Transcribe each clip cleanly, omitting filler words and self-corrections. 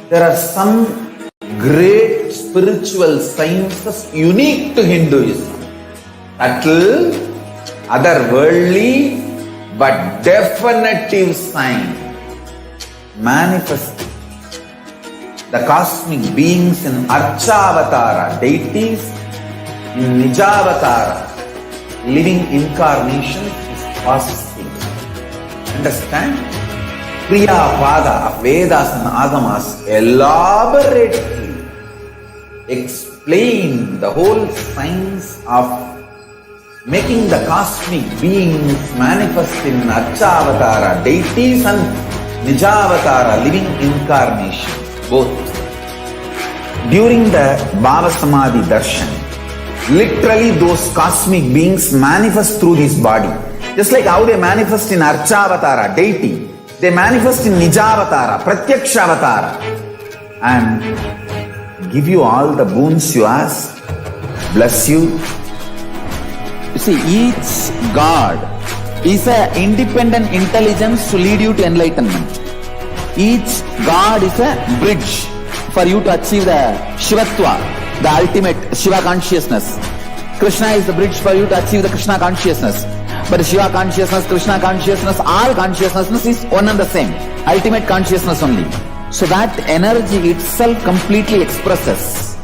There are some great spiritual sciences unique to Hinduism. Subtle, otherworldly, but definitive sign. Manifesting the cosmic beings in Archavatara, deities in Nijavatara, living incarnations is possible. Understand? Kriya Pada of Vedas and Agamas elaborately explain explain the whole science of making the cosmic beings manifest in Archavatara deities and Nijavatara living incarnations, both. During the Bhava Samadhi Darshan, literally those cosmic beings manifest through this body. Just like how they manifest in Archavatara deity, they manifest in Nijavatara, Pratyakshavatara, and give you all the boons you ask, bless you. You see, each God is an independent intelligence to lead you to enlightenment. Each God is a bridge for you to achieve the Shivatva, the ultimate Shiva consciousness. Krishna is the bridge for you to achieve the Krishna consciousness. But Shiva consciousness, Krishna consciousness, all consciousness is one and the same. Ultimate consciousness only. So that energy itself completely expresses.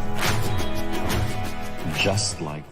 Just like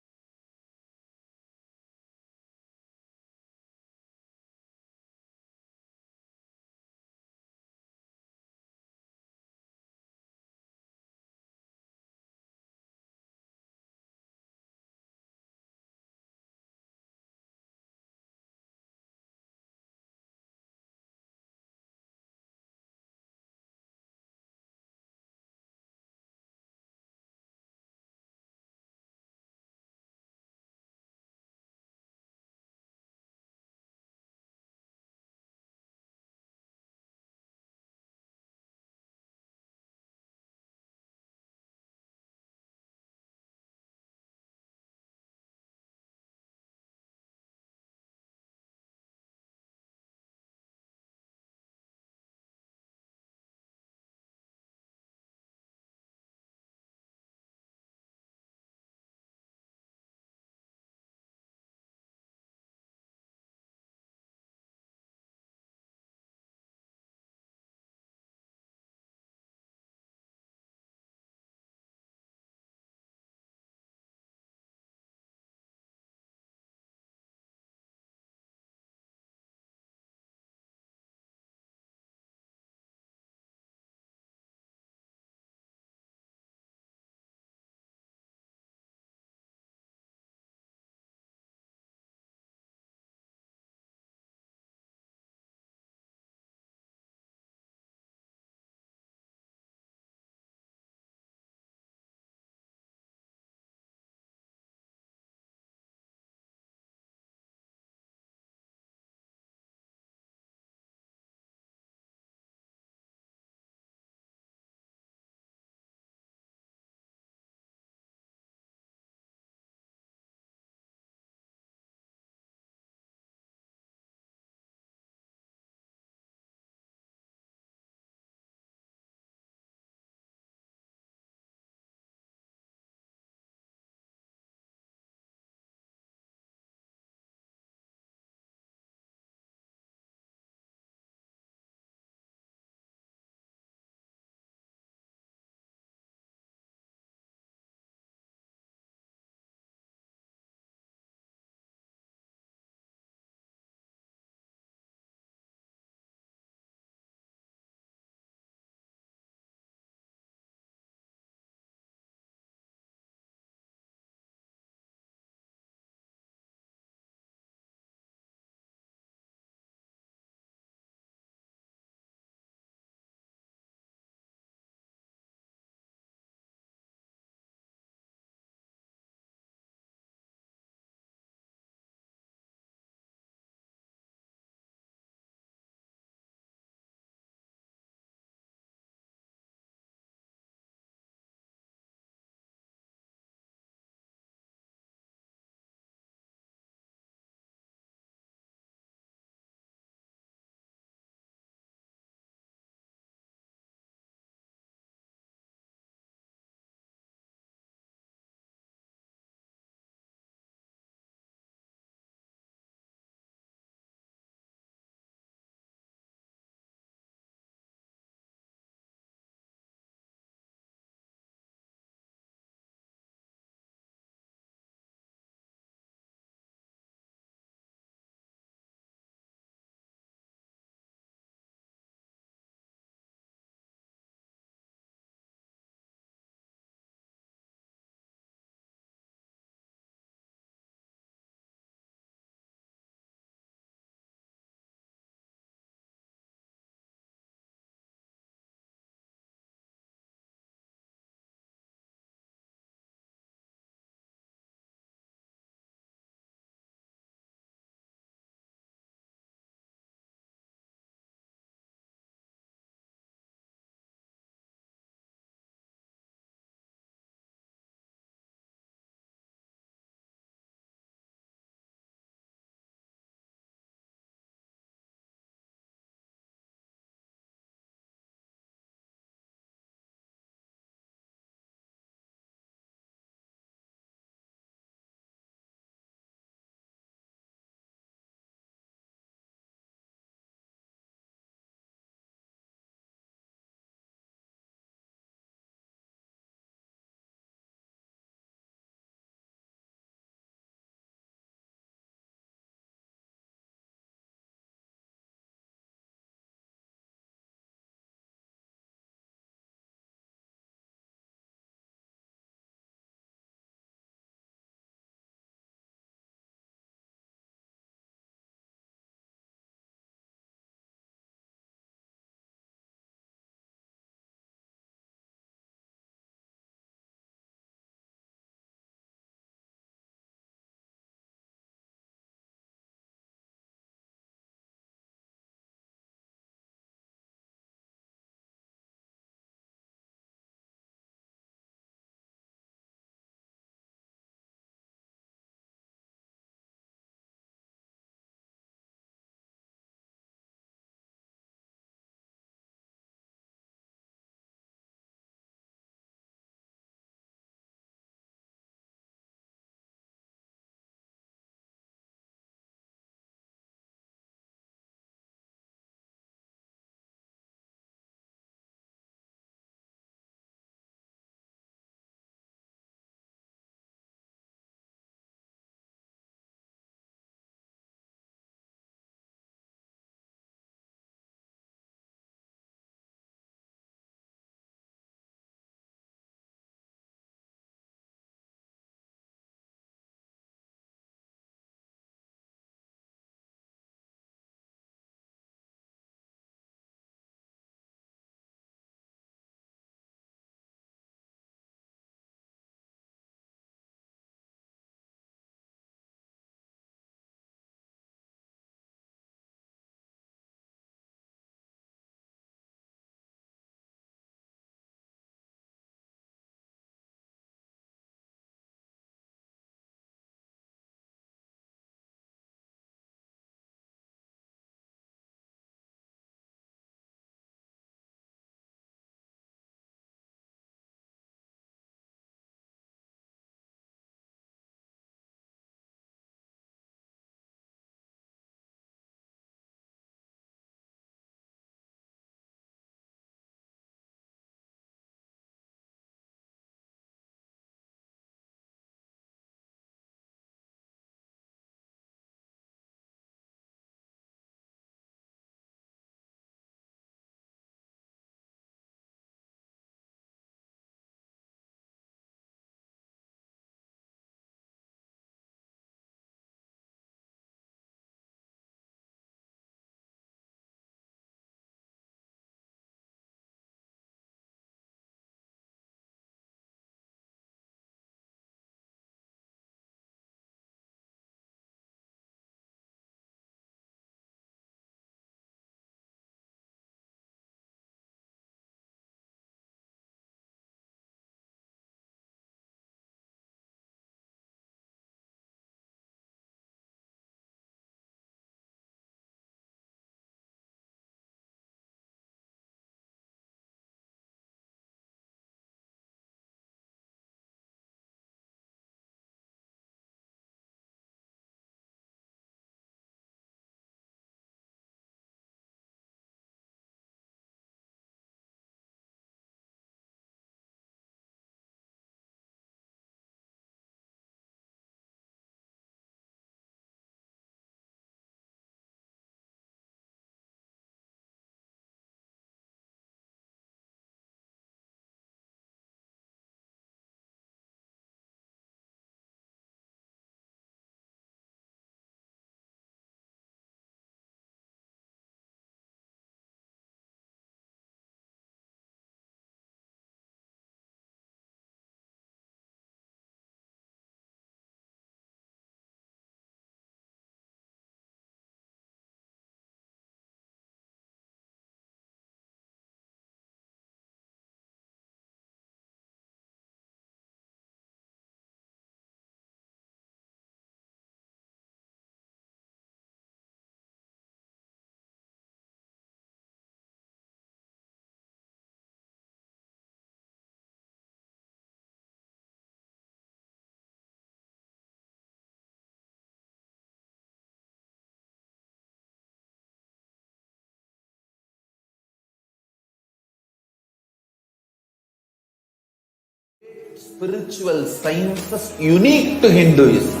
spiritual sciences unique to Hinduism.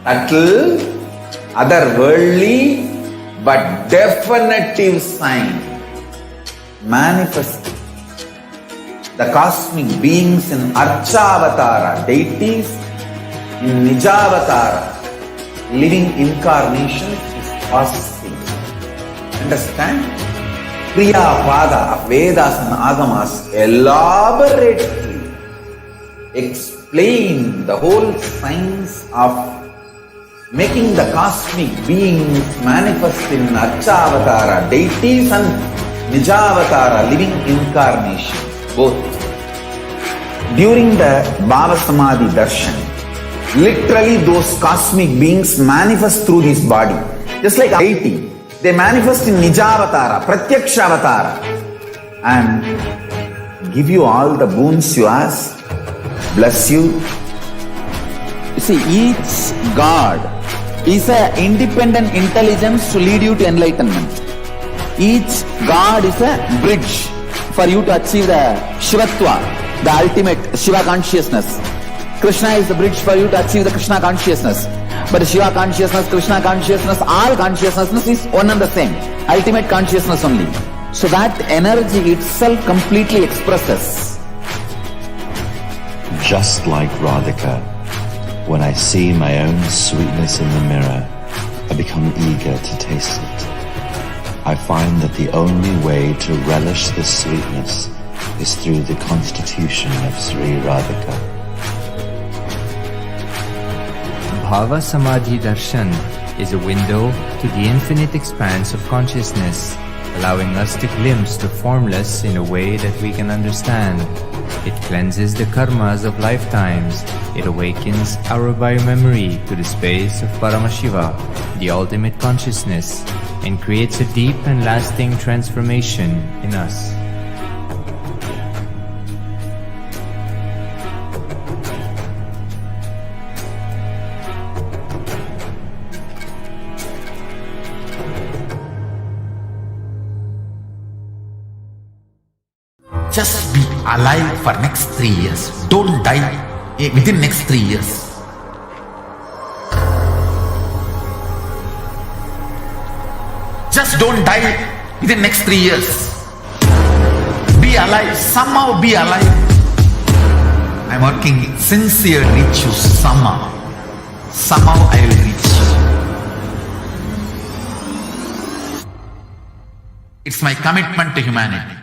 Subtle, otherworldly, but definitive sign manifesting the cosmic beings in Archavatara, deities in Nijavatara, living incarnations is possible. Understand? Kriya Pada of Vedas and Agamas elaborately explain the whole science of making the cosmic beings manifest in Archavatara, deities and Nijavatara, living incarnations, both. During the Bhava Samadhi Darshan, literally those cosmic beings manifest through this body. Just like deity, they manifest in Nijavatara, Pratyakshavatara, and give you all the boons you ask, bless you. You see, each God is an independent intelligence to lead you to enlightenment. Each God is a bridge for you to achieve the Shivatva, the ultimate Shiva consciousness. Krishna is the bridge for you to achieve the Krishna consciousness. But Shiva consciousness, Krishna consciousness, all consciousness is one and the same. Ultimate consciousness only. So that energy itself completely expresses. Just like Radhika, when I see my own sweetness in the mirror, I become eager to taste it. I find that the only way to relish this sweetness is through the constitution of Sri Radhika. Bhava Samadhi Darshan is a window to the infinite expanse of consciousness, allowing us to glimpse the formless in a way that we can understand. It cleanses the karmas of lifetimes. It awakens our biomemory to the space of Paramashiva, the ultimate consciousness, and creates a deep and lasting transformation in us. Just be alive for next 3 years. Don't die within next 3 years. Just don't die within next 3 years. Be alive. Somehow be alive. I'm working sincere to reach you somehow. Somehow I will reach you. It's my commitment to humanity.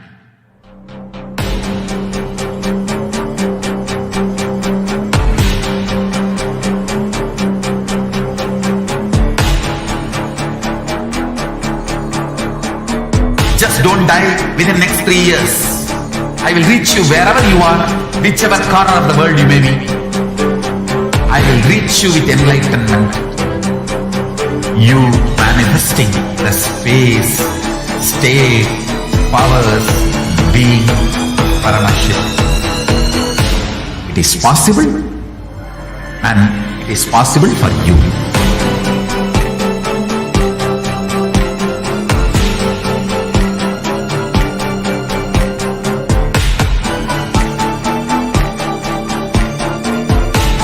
Just don't die within next 3 years. I will reach you wherever you are, whichever corner of the world you may be. I will reach you with enlightenment. You manifesting the space, state, powers, being Paramashivoham. It is possible, and it is possible for you.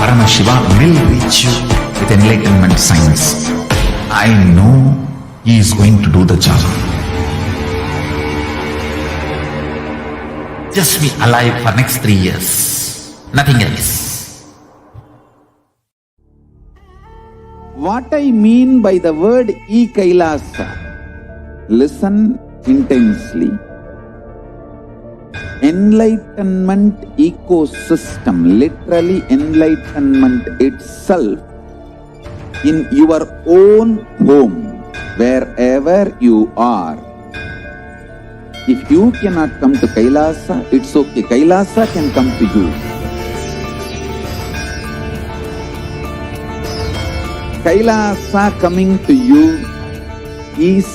Paramashiva will reach you with enlightenment science. I know he is going to do the job. Just be alive for next 3 years. Nothing else. What I mean by the word E-Kailasa, listen intensely. Enlightenment ecosystem, literally enlightenment itself, in your own home, wherever you are. If you cannot come to Kailasa, it's okay. Kailasa can come to you. Kailasa coming to you is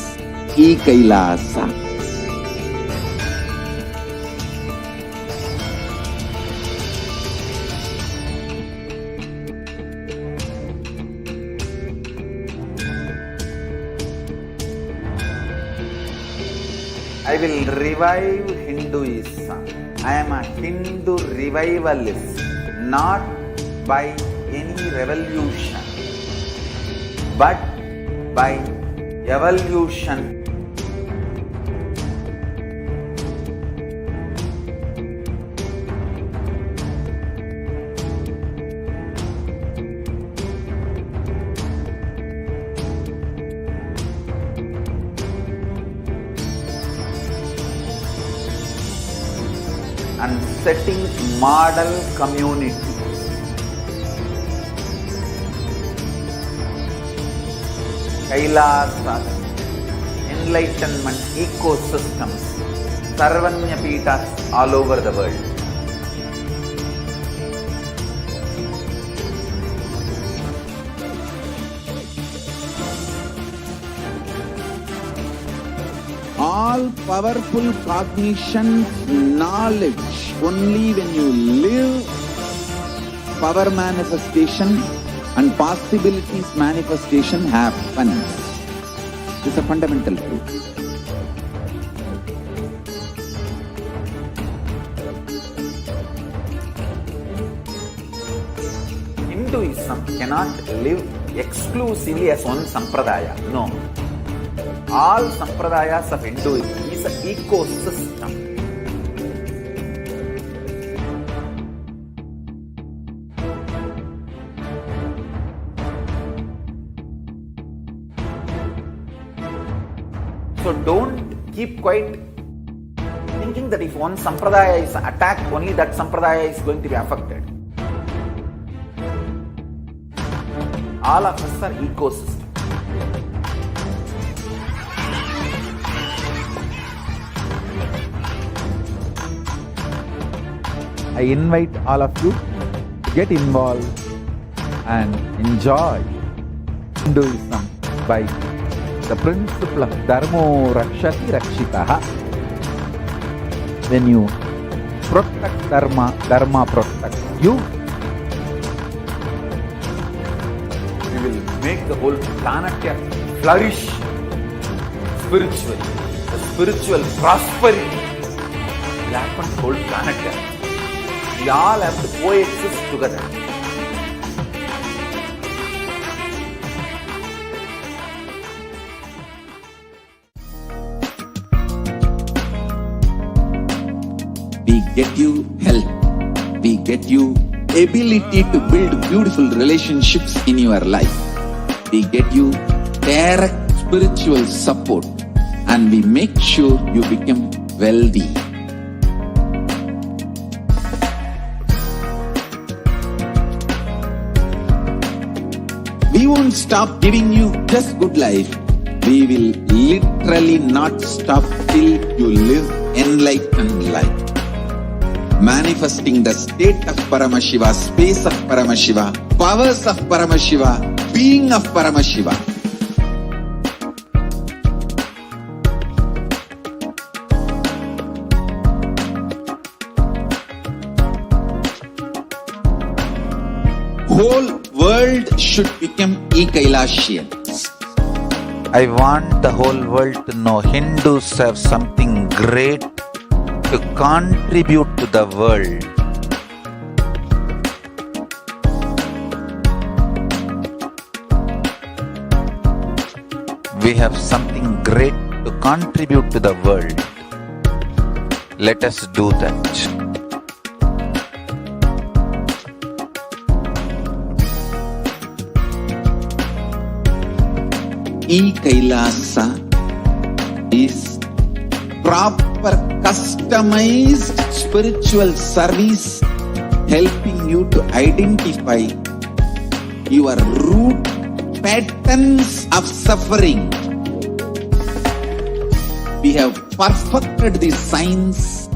E-Kailasa. I will revive Hinduism. I am a Hindu revivalist, not by any revolution, but by evolution. And setting model community. Kailasas, enlightenment ecosystems, Sarvanya Peethas all over the world. All powerful cognition, knowledge, only when you live power manifestation and possibilities manifestation happens. This is a fundamental truth. Hinduism cannot live exclusively as one sampradaya. No. All sampradayas of Hinduism is an ecosystem. So don't keep quiet thinking that if one sampradaya is attacked, only that sampradaya is going to be affected. All of us are ecosystems. I invite all of you to get involved and enjoy Hinduism by the principle of Dharmo Rakshati Rakshitaha. When you protect Dharma, Dharma protects you. We will make the whole planet flourish spiritually. The spiritual prosperity will happen to the whole planet. We all have to coexist together. We get you health. We get you ability to build beautiful relationships in your life. We get you direct spiritual support, and we make sure you become wealthy. We won't stop giving you just good life. We will literally not stop till you live enlightened life. Manifesting the state of Paramashiva, space of Paramashiva, powers of Paramashiva, being of Paramashiva. Whole world should become e-Kailashians. I want the whole world to know Hindus have something great to contribute to the world. We have something great to contribute to the world. Let us do that. E-Kailasa is proper customized spiritual service helping you to identify your root patterns of suffering. We have perfected the science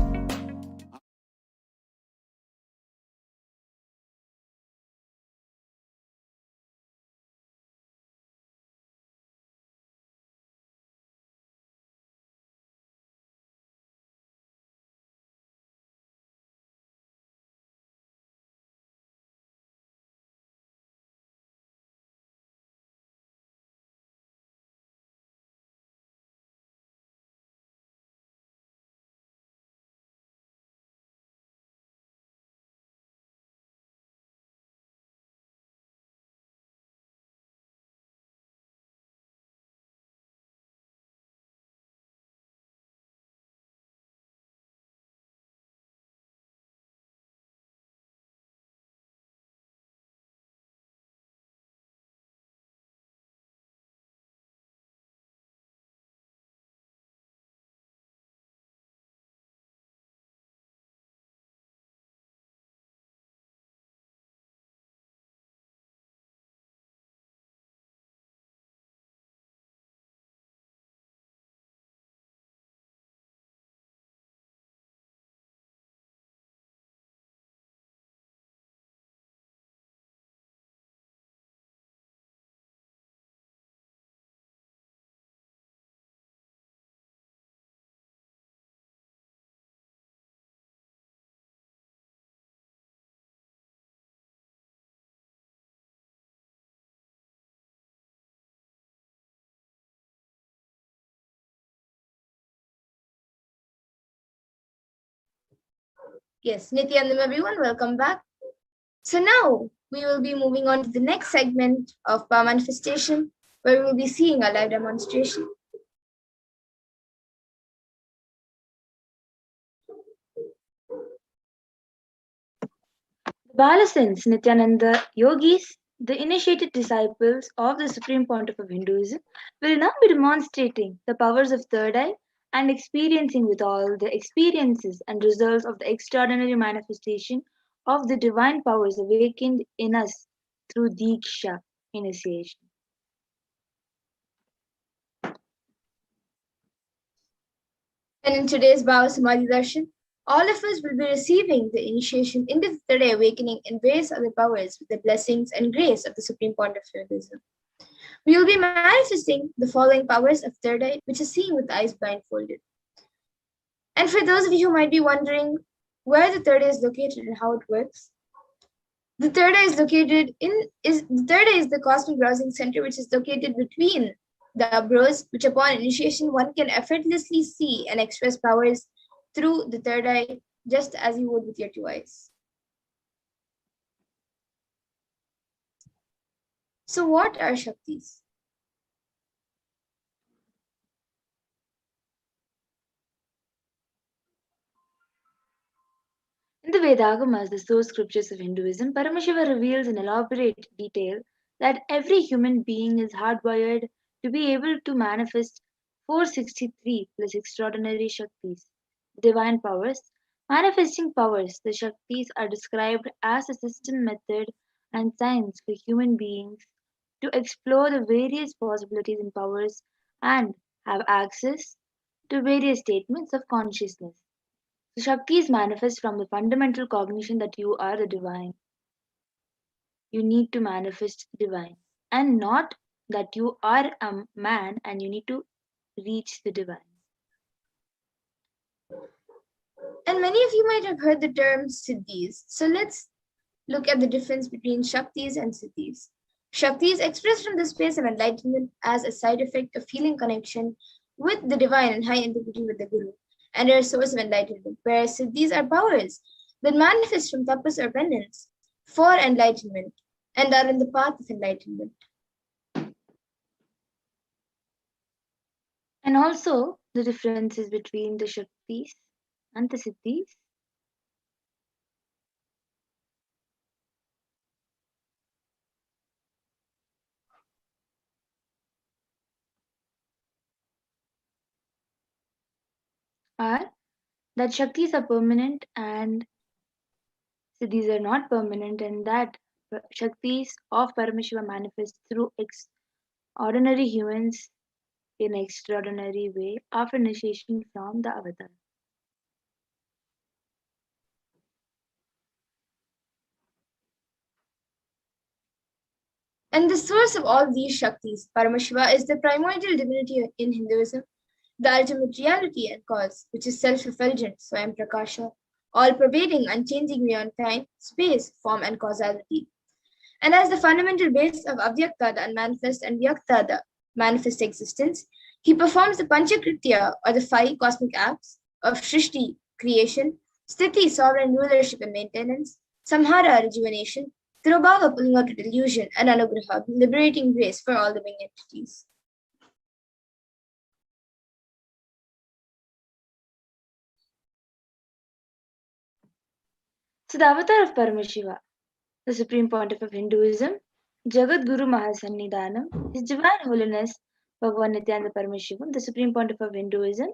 Yes, Nithyananda everyone, welcome back. So now we will be moving on to the next segment of power manifestation, where we will be seeing a live demonstration. The Balasins, Nithyananda yogis, the initiated disciples of the Supreme Pontiff of Hinduism, will now be demonstrating the powers of third eye and experiencing with all the experiences and results of the extraordinary manifestation of the divine powers awakened in us through Diksha initiation. And in today's Bhava Samadhi Darshan, all of us will be receiving the initiation into the third eye awakening in various other powers with the blessings and grace of the Supreme Pontiff of Hinduism. We will be manifesting the following powers of third eye, which is seeing with eyes blindfolded. And for those of you who might be wondering where the third eye is located and how it works, the third eye is the cosmic browsing center, which is located between the eyebrows, which upon initiation one can effortlessly see and express powers through the third eye, just as you would with your two eyes. So what are Shaktis? In the Vedagamas, the source scriptures of Hinduism, Paramashiva reveals in elaborate detail that every human being is hardwired to be able to manifest 463 plus extraordinary Shaktis, divine powers. Manifesting powers, the Shaktis are described as a system, method, and science for human beings to explore the various possibilities and powers and have access to various statements of consciousness. The Shaktis manifest from the fundamental cognition that you are the divine. You need to manifest divine, and not that you are a man and you need to reach the divine. And many of you might have heard the term Siddhis. So let's look at the difference between Shaktis and Siddhis. Shakti is expressed from the space of enlightenment as a side effect of feeling connection with the divine and high integrity with the Guru, and are a source of enlightenment, whereas Siddhis are powers that manifest from tapas or penance for enlightenment and are in the path of enlightenment. And also the differences between the Shaktis and the Siddhis. Are that Shaktis are permanent and Siddhis are not permanent, and that Shaktis of Paramashiva manifest through ordinary humans in an extraordinary way after initiation from the avatar. And the source of all these Shaktis, Paramashiva, is the primordial divinity in Hinduism, the ultimate reality and cause, which is self-effulgent, Swayam Prakasha, all-pervading, unchanging beyond time, space, form, and causality. And as the fundamental base of Avyakta, the unmanifest, and Vyakta, the manifest existence, he performs the Panchakritya, or the five cosmic acts of Shrishti, creation, Sthiti, sovereign rulership and maintenance, Samhara, rejuvenation, Tirobhava, pulling out delusion, and Anugraha, liberating grace for all living entities. So the avatar of Paramashiva, the Supreme Pontiff of Hinduism, Jagat Guru Mahasannidhanam, His Divine Holiness Bhagavan Nithyananda Paramashivam, the Supreme Pontiff of Hinduism,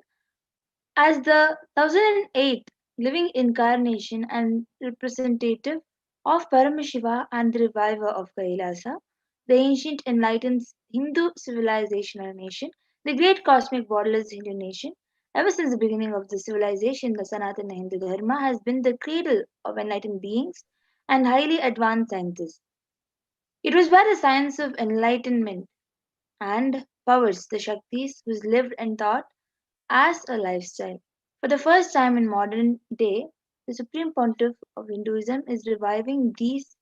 as the 1008th living incarnation and representative of Paramashiva and the reviver of Kailasa, the ancient enlightened Hindu civilization or nation, the great cosmic borderless Hindu nation. Ever since the beginning of the civilization, the Sanatana Hindu Dharma has been the cradle of enlightened beings and highly advanced scientists. It was by the science of enlightenment and powers, the Shaktis, was lived and taught as a lifestyle. For the first time in modern day, the Supreme Pontiff of Hinduism is reviving these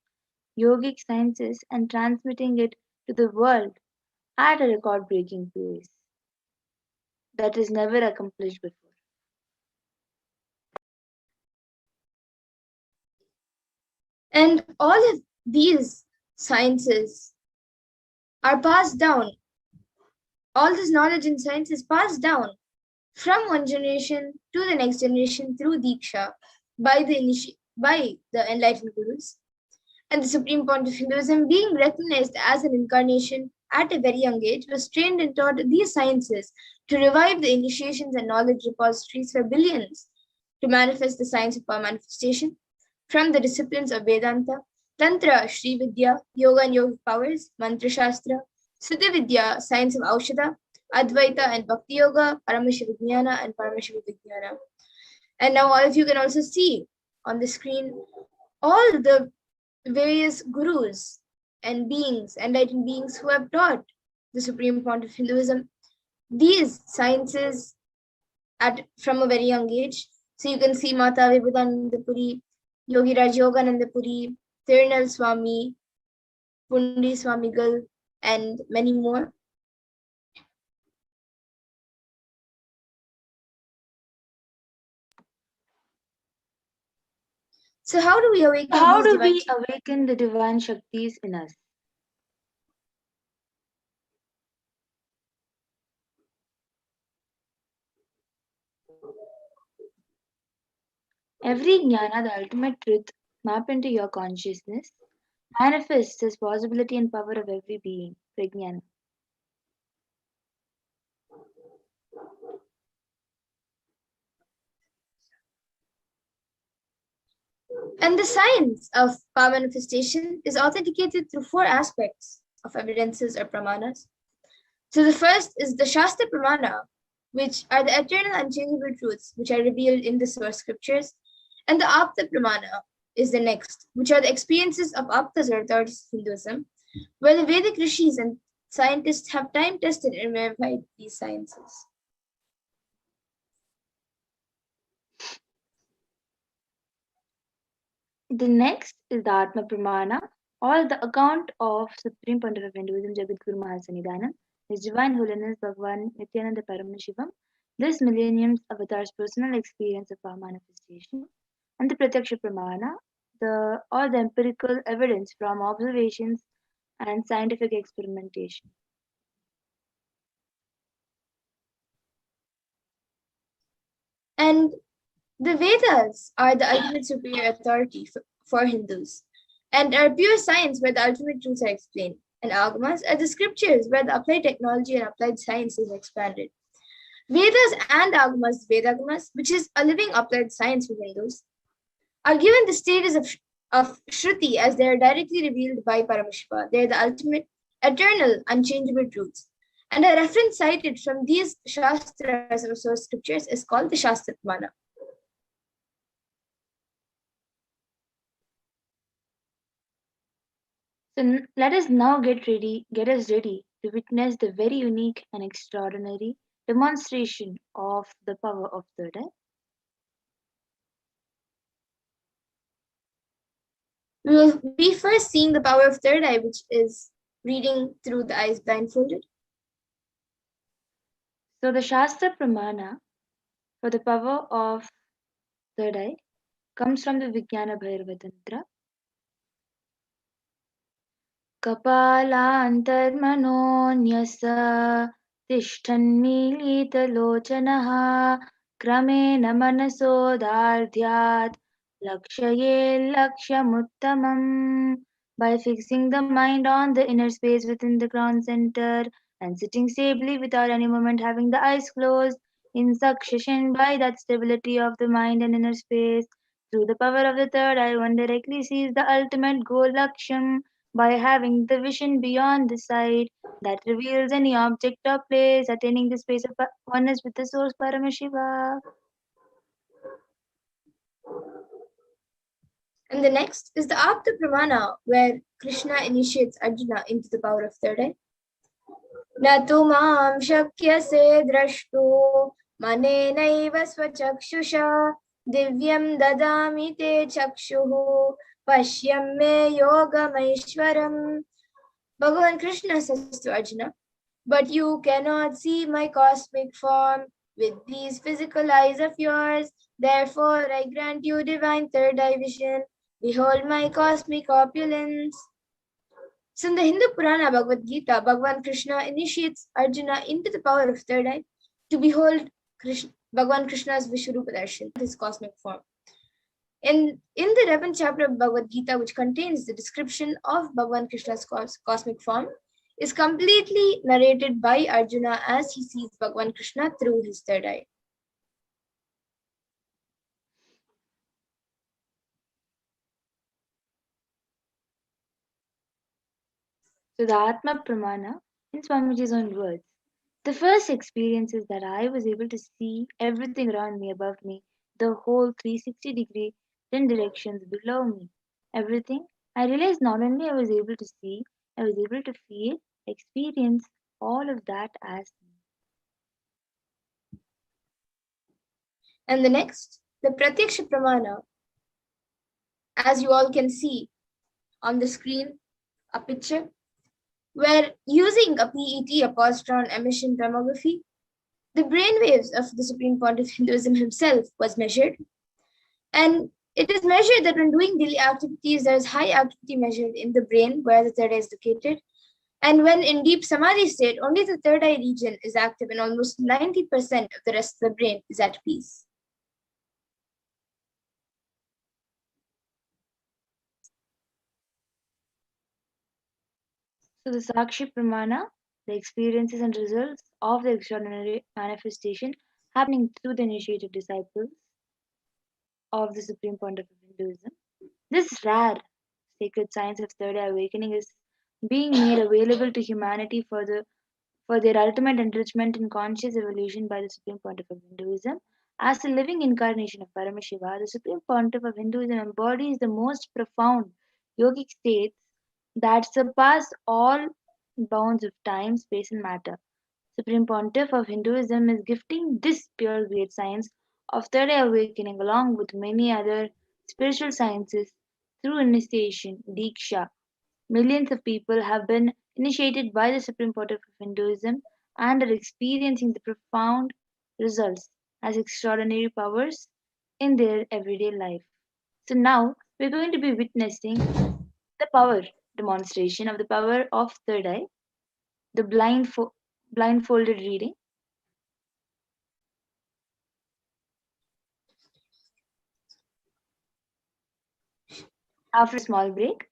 yogic sciences and transmitting it to the world at a record breaking pace that is never accomplished before. And all of these sciences are passed down. All this knowledge and science is passed down from one generation to the next generation through Diksha by the enlightened gurus. And the Supreme Point of Hinduism, being recognized as an incarnation at a very young age, was trained and taught these sciences to revive the initiations and knowledge repositories for billions, to manifest the science of power manifestation from the disciplines of Vedanta, Tantra, Sri Vidya, Yoga and Yogic powers, Mantra Shastra, Siddha Vidya, science of Aushadha, Advaita and Bhakti Yoga, Paramashivoham and Paramashivoham. And now all of you can also see on the screen all the various gurus and beings, enlightened beings who have taught the Supreme Point of Hinduism these sciences from a very young age. So you can see Mata Vibhudananda Puri, Yogi Raj Yogananda Puri, Tirunal Swami, Pundi Swamigal, and many more. So how do we awaken the divine Shaktis in us? Every jnana, the ultimate truth, map into your consciousness, manifests as possibility and power of every being, prajnana. And the science of power manifestation is authenticated through 4 aspects of evidences or pramanas. So the first is the Shastra Pramana, which are the eternal unchangeable truths which are revealed in the source scriptures. And the Apta Pramana is the next, which are the experiences of Aptas or authorities of Hinduism, where the Vedic rishis and scientists have time tested and verified these sciences. The next is the Atma Pramana, or the account of Supreme Pontiff of Hinduism, Jagadguru Mahasannidhanam, His Divine Holiness Bhagavan Nithyananda Paramashivam, this millennium's avatar's personal experience of power manifestation, and the Pratyaksha Pramana, or the empirical evidence from observations and scientific experimentation. And the Vedas are the ultimate superior authority for Hindus, and are pure science where the ultimate truths are explained. And Agamas are the scriptures where the applied technology and applied science is expanded. Vedas and Agamas, Vedagamas, which is a living applied science for Hindus, are given the status of Shruti as they are directly revealed by Paramashiva. They are the ultimate, eternal, unchangeable truths. And a reference cited from these Shastras or source scriptures is called the Shastra Pramana. So let us now get us ready to witness the very unique and extraordinary demonstration of the power of third eye. We will be first seeing the power of third eye, which is reading through the eyes blindfolded. So the Shastra Pramana for the power of third eye comes from the Vijnana Bhairava Tantra. Kapalantarmanonyasa tishthanmilitalochanaha kramena manasodardhyat lakshaye lakshamuttamam. By fixing the mind on the inner space within the crown center and sitting stably without any movement, having the eyes closed in succession, by that stability of the mind and inner space, through the power of the third eye, one directly sees the ultimate goal, Laksham, by having the vision beyond the sight that reveals any object or place, attaining the space of oneness with the source Paramashiva. And the next is the Apta Pramana, where Krishna initiates Arjuna into the power of third eye. Natu mam shakyase drashtu manenaiva swachakshusha divyam dadami te chakshuhu pashyam me yogamaishwaram. Bhagavan Krishna says to Arjuna, but you cannot see my cosmic form with these physical eyes of yours. Therefore, I grant you divine third eye vision. Behold my cosmic opulence. So in the Hindu Purana Bhagavad Gita, Bhagavan Krishna initiates Arjuna into the power of third eye to behold Bhagavan Krishna's Vishwarupa Darshan, his cosmic form. In the 11th chapter of Bhagavad Gita, which contains the description of Bhagavan Krishna's cosmic form, is completely narrated by Arjuna as he sees Bhagavan Krishna through his third eye. So the Atma Pramana, in Swamiji's own words, the first experience is that I was able to see everything around me, above me, the whole 360-degree, 10 directions below me. Everything. I realized not only I was able to see, I was able to feel, experience all of that as me. And the next, the Pratyaksha Pramana, as you all can see on the screen, a picture, where using a PET, a positron emission tomography, the brainwaves of the Supreme Pontiff Hinduism himself was measured. And it is measured that when doing daily activities, there is high activity measured in the brain where the third eye is located. And when in deep samadhi state, only the third eye region is active and almost 90% of the rest of the brain is at peace. So the Sakshi Pramana, the experiences and results of the extraordinary manifestation happening through the initiated disciples of the Supreme Pontiff of Hinduism. This rare sacred science of third eye awakening is being made available to humanity for their ultimate enrichment in conscious evolution by the Supreme Pontiff of Hinduism. As a living incarnation of Paramashiva, the Supreme Pontiff of Hinduism embodies the most profound yogic states that surpass all bounds of time, space, and matter. Supreme Pontiff of Hinduism is gifting this pure great science of third eye awakening along with many other spiritual sciences through initiation, Diksha. Millions of people have been initiated by the Supreme Pontiff of Hinduism and are experiencing the profound results as extraordinary powers in their everyday life. So now we're going to be witnessing the power demonstration of the power of third eye, the blindfolded reading. After a small break,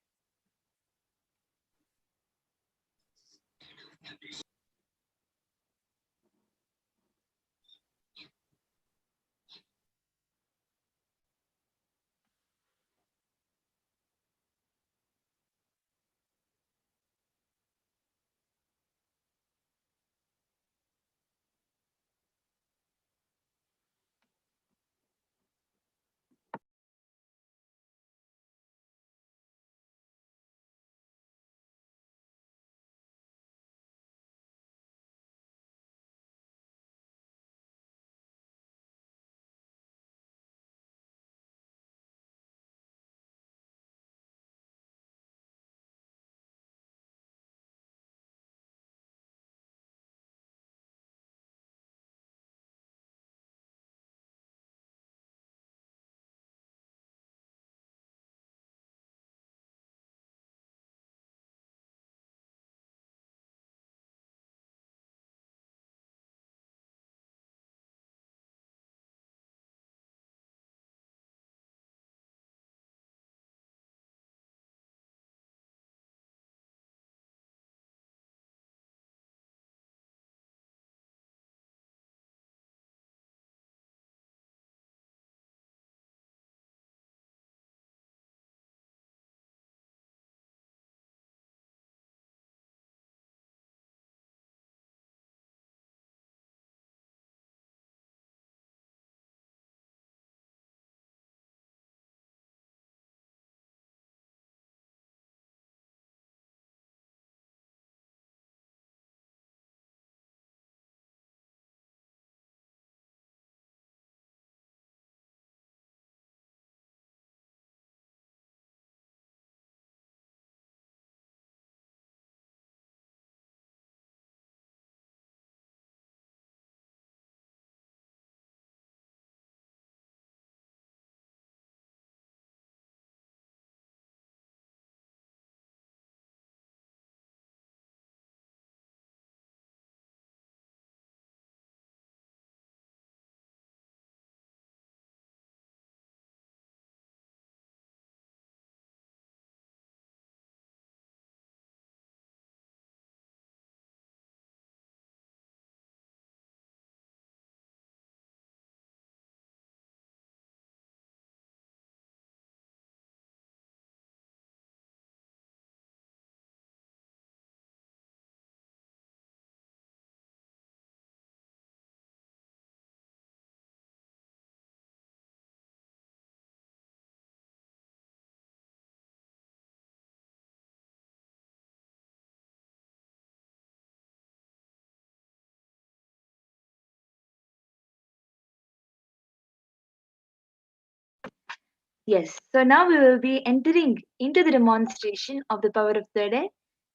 Yes. So now we will be entering into the demonstration of the power of third eye.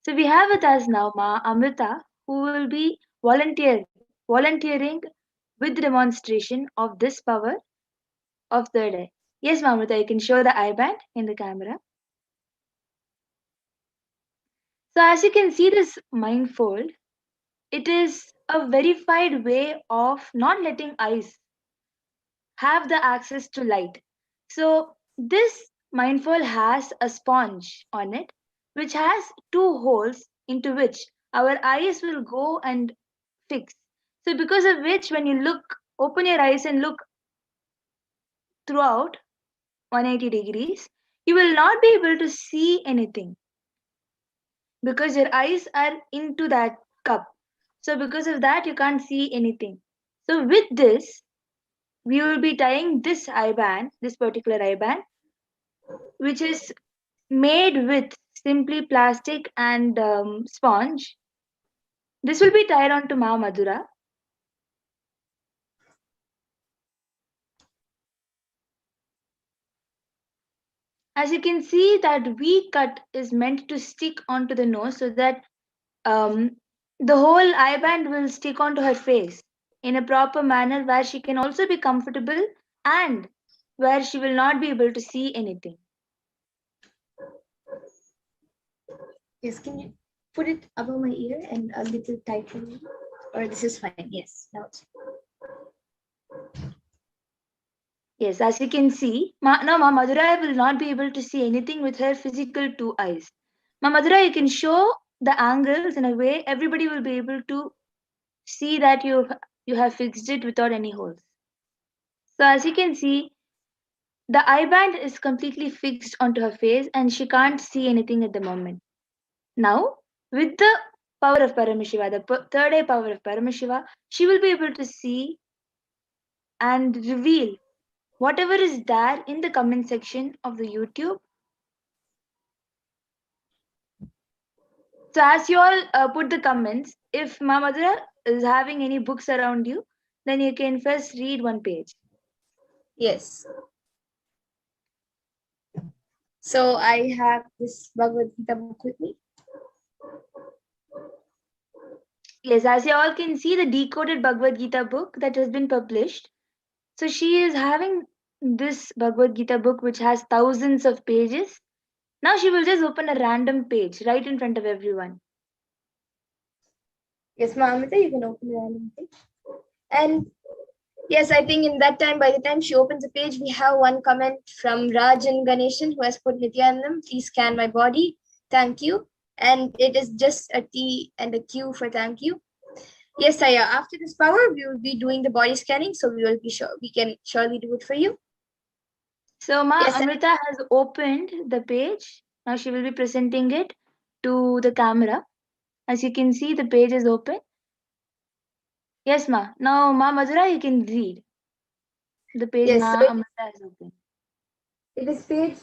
So we have with us now Ma Amrita, who will be volunteering with the demonstration of this power of third eye. Yes, Ma Amrita, you can show the eye band in the camera. So as you can see this mindfold, it is a verified way of not letting eyes have the access to light. So this mindfold has a sponge on it, which has two holes into which our eyes will go and fix. So because of which, when you open your eyes and look throughout 180 degrees, you will not be able to see anything because your eyes are into that cup. So because of that, you can't see anything. So with this, we will be tying this eye band, this particular eye band, which is made with simply plastic and sponge. This will be tied onto Ma Madura. As you can see, that V cut is meant to stick onto the nose so that um, the whole eye band will stick onto her face in a proper manner where she can also be comfortable and where she will not be able to see anything. Yes, can you put it above my ear and a little tighter? Or this is fine. Yes, now it's Yes, as you can see, now Ma Madura will not be able to see anything with her physical two eyes. Ma Madura, you can show the angles in a way everybody will be able to see that you have fixed it without any holes. So as you can see, the eye band is completely fixed onto her face and she can't see anything at the moment. Now, with the power of Paramashiva, the third eye power of Paramashiva, she will be able to see and reveal whatever is there in the comment section of the YouTube. So as you all put the comments, if Ma Madura is having any books around you, then you can first read one page. yes. So I have this Bhagavad Gita book with me. Yes, as you all can see, the decoded Bhagavad Gita book that has been published. So she is having this Bhagavad Gita book which has thousands of pages. Now she will just open a random page right in front of everyone. Yes, Amrita, you can open the random page. And yes, I think in that time, by the time she opens the page, we have one comment from Rajan Ganeshan who has put Nithyanandam, please scan my body. Thank you. And it is just a T and a Q for thank you. Yes, Saya, after this power, we will be doing the body scanning. So we will be sure we can surely do it for you. So Ma Yes, Amrita has opened the page. Now she will be presenting it to the camera. As you can see, the page is open. Yes, Ma. Now Ma Madura, you can read. The page yes, Ma so Amrita is open. it is page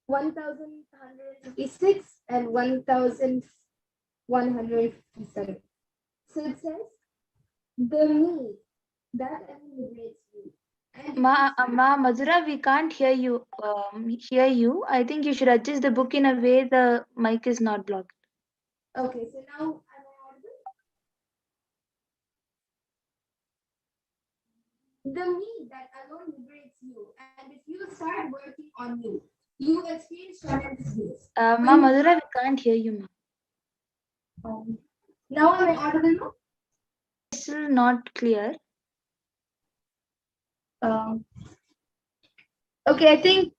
1156 and 1157. So it says, the me that liberates you. And Ma Madura, we can't hear you. I think you should adjust the book in a way the mic is not blocked. okay, so now am I audible? The me that alone liberates you, and if you start working on you, you experience tremendous bliss. Ma Madura, we can't hear you, Ma. Now am I audible now? Still not clear. Okay, I think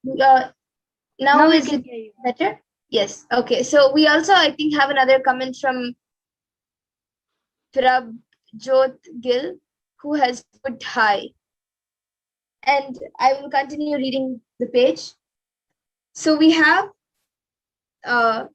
now is it better? Yes. Okay. So we also, I think, have another comment from Prabjot Gill, who has put hi. And I will continue reading the page. So we have the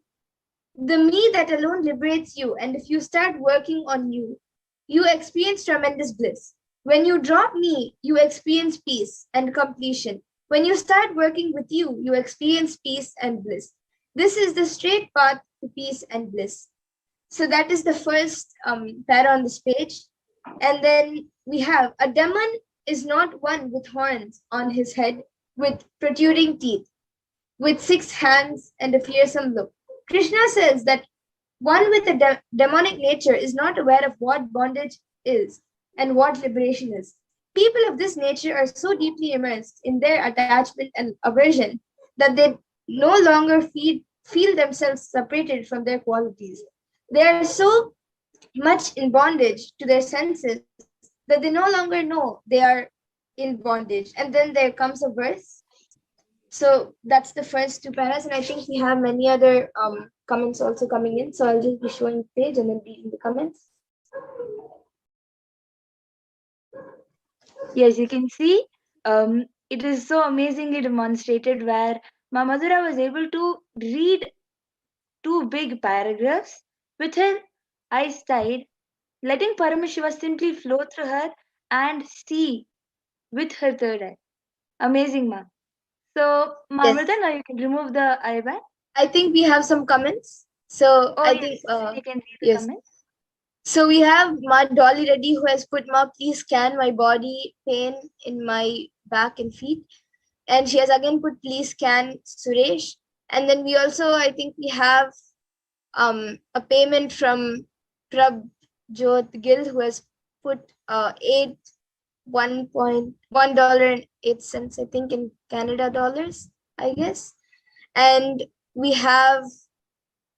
me that alone liberates you. And if you start working on you, you experience tremendous bliss. When you drop me, you experience peace and completion. When you start working with you, you experience peace and bliss. This is the straight path to peace and bliss. So that is the first para on this page. And then we have a demon is not one with horns on his head, with protruding teeth, with 6 hands and a fearsome look. Krishna says that one with a demonic nature is not aware of what bondage is and what liberation is. People of this nature are so deeply immersed in their attachment and aversion that they no longer feel themselves separated from their qualities. They are so much in bondage to their senses that they no longer know they are in bondage. And then there comes a verse. So that's the first 2 paras, and I think we have many other comments also coming in. So I'll just be showing the page and then reading the comments. Yes, you can see it is so amazingly demonstrated where Ma Madhura was able to read 2 big paragraphs with her eyes tied, letting Paramashiva simply flow through her and see with her third eye. Amazing, ma. So, Ma Yes. Amrita, now you can remove the eye band. I think we have some comments. So Oh, I yes, think you can read the yes. comments. So we have Ma Dolly Reddy who has put, Ma, please scan my body pain in my back and feet. And she has again put, please scan Suresh. And then we also, I think we have a payment from Prabjot Gill who has put $1.08, I think, in Canada dollars, I guess. And we have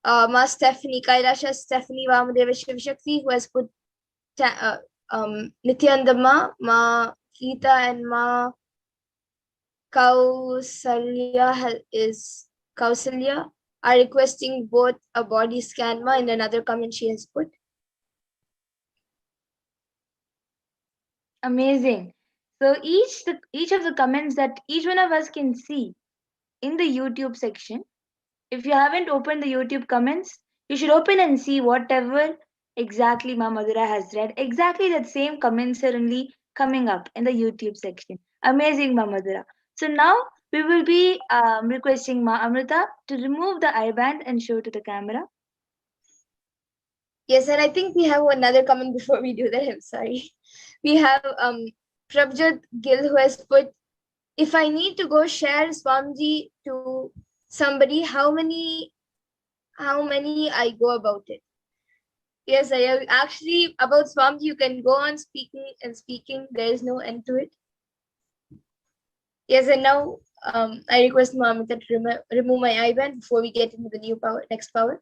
Ma Stephanie, Kailasha Stephanie Vamadeva Shivashakti, who has put Nithyananda, Ma Geeta, and Ma Kausalya are requesting both a body scan, ma, and another comment she has put. Amazing. So each of the comments that each one of us can see in the YouTube section. If you haven't opened the YouTube comments, you should open and see whatever exactly Ma Madhura has read. Exactly that same comments are only coming up in the YouTube section. Amazing, Ma Madhura. So now we will be requesting Ma Amrita to remove the eye band and show to the camera. Yes, and I think we have another comment before we do that. I'm sorry. We have Prabjot Gill who has put, if I need to go share Swamiji to somebody, how many I go about it? Yes, I have actually about Swamiji, you can go on speaking and speaking. There is no end to it. Yes, and now I request Mamita to remove my eye band before we get into the new power, next power.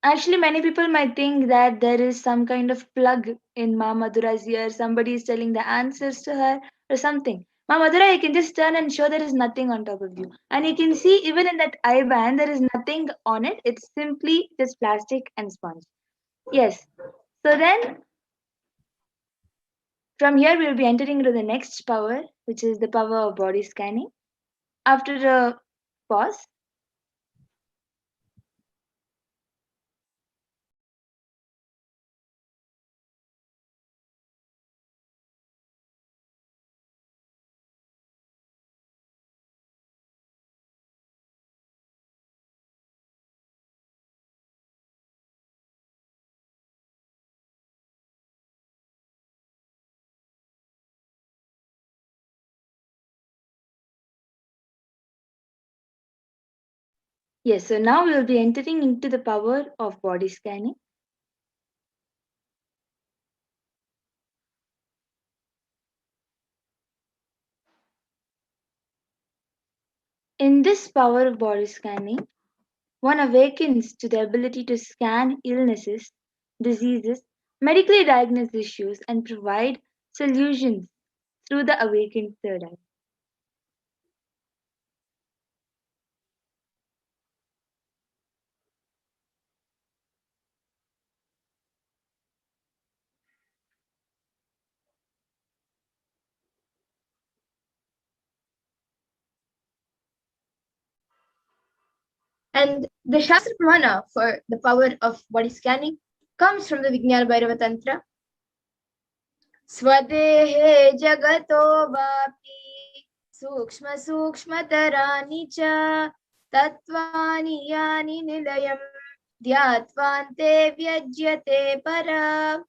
Actually, many people might think that there is some kind of plug in Ma Madhura's ear. Somebody is telling the answers to her or something. Ma Madhura, you can just turn and show there is nothing on top of you. And you can see even in that eye band, there is nothing on it. It's simply just plastic and sponge. Yes. So then, from here, we will be entering into the next power, which is the power of body scanning. After a pause, yes, so now we will be entering into the power of body scanning. In this power of body scanning, one awakens to the ability to scan illnesses, diseases, medically diagnose issues, and provide solutions through the awakened third eye. And the Shastra Pramana for the power of body scanning comes from the Vijnana Bhairava Tantra. Swadehe jagato vapi sukshma sukshma tarani cha tatvani yani nilayam Dhyatvante vyajyate para.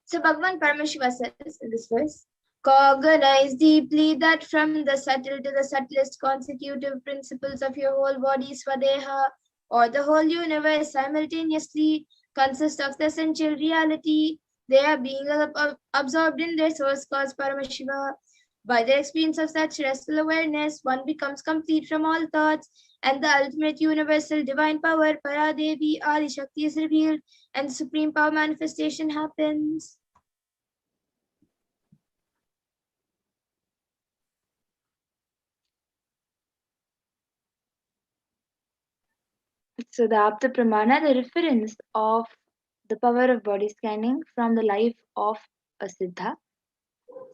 So Bhagavan Paramashiva says in this verse, cognize deeply that from the subtle to the subtlest consecutive principles of your whole body, Swadeha, or the whole universe simultaneously consist of the essential reality. They are being absorbed in their source cause Paramashiva. By the experience of such restful awareness, one becomes complete from all thoughts, and the ultimate universal divine power, Paradevi Adi Shakti, is revealed, and the supreme power manifestation happens. So the Apta Pramana, the reference of the power of body scanning from the life of a Siddha.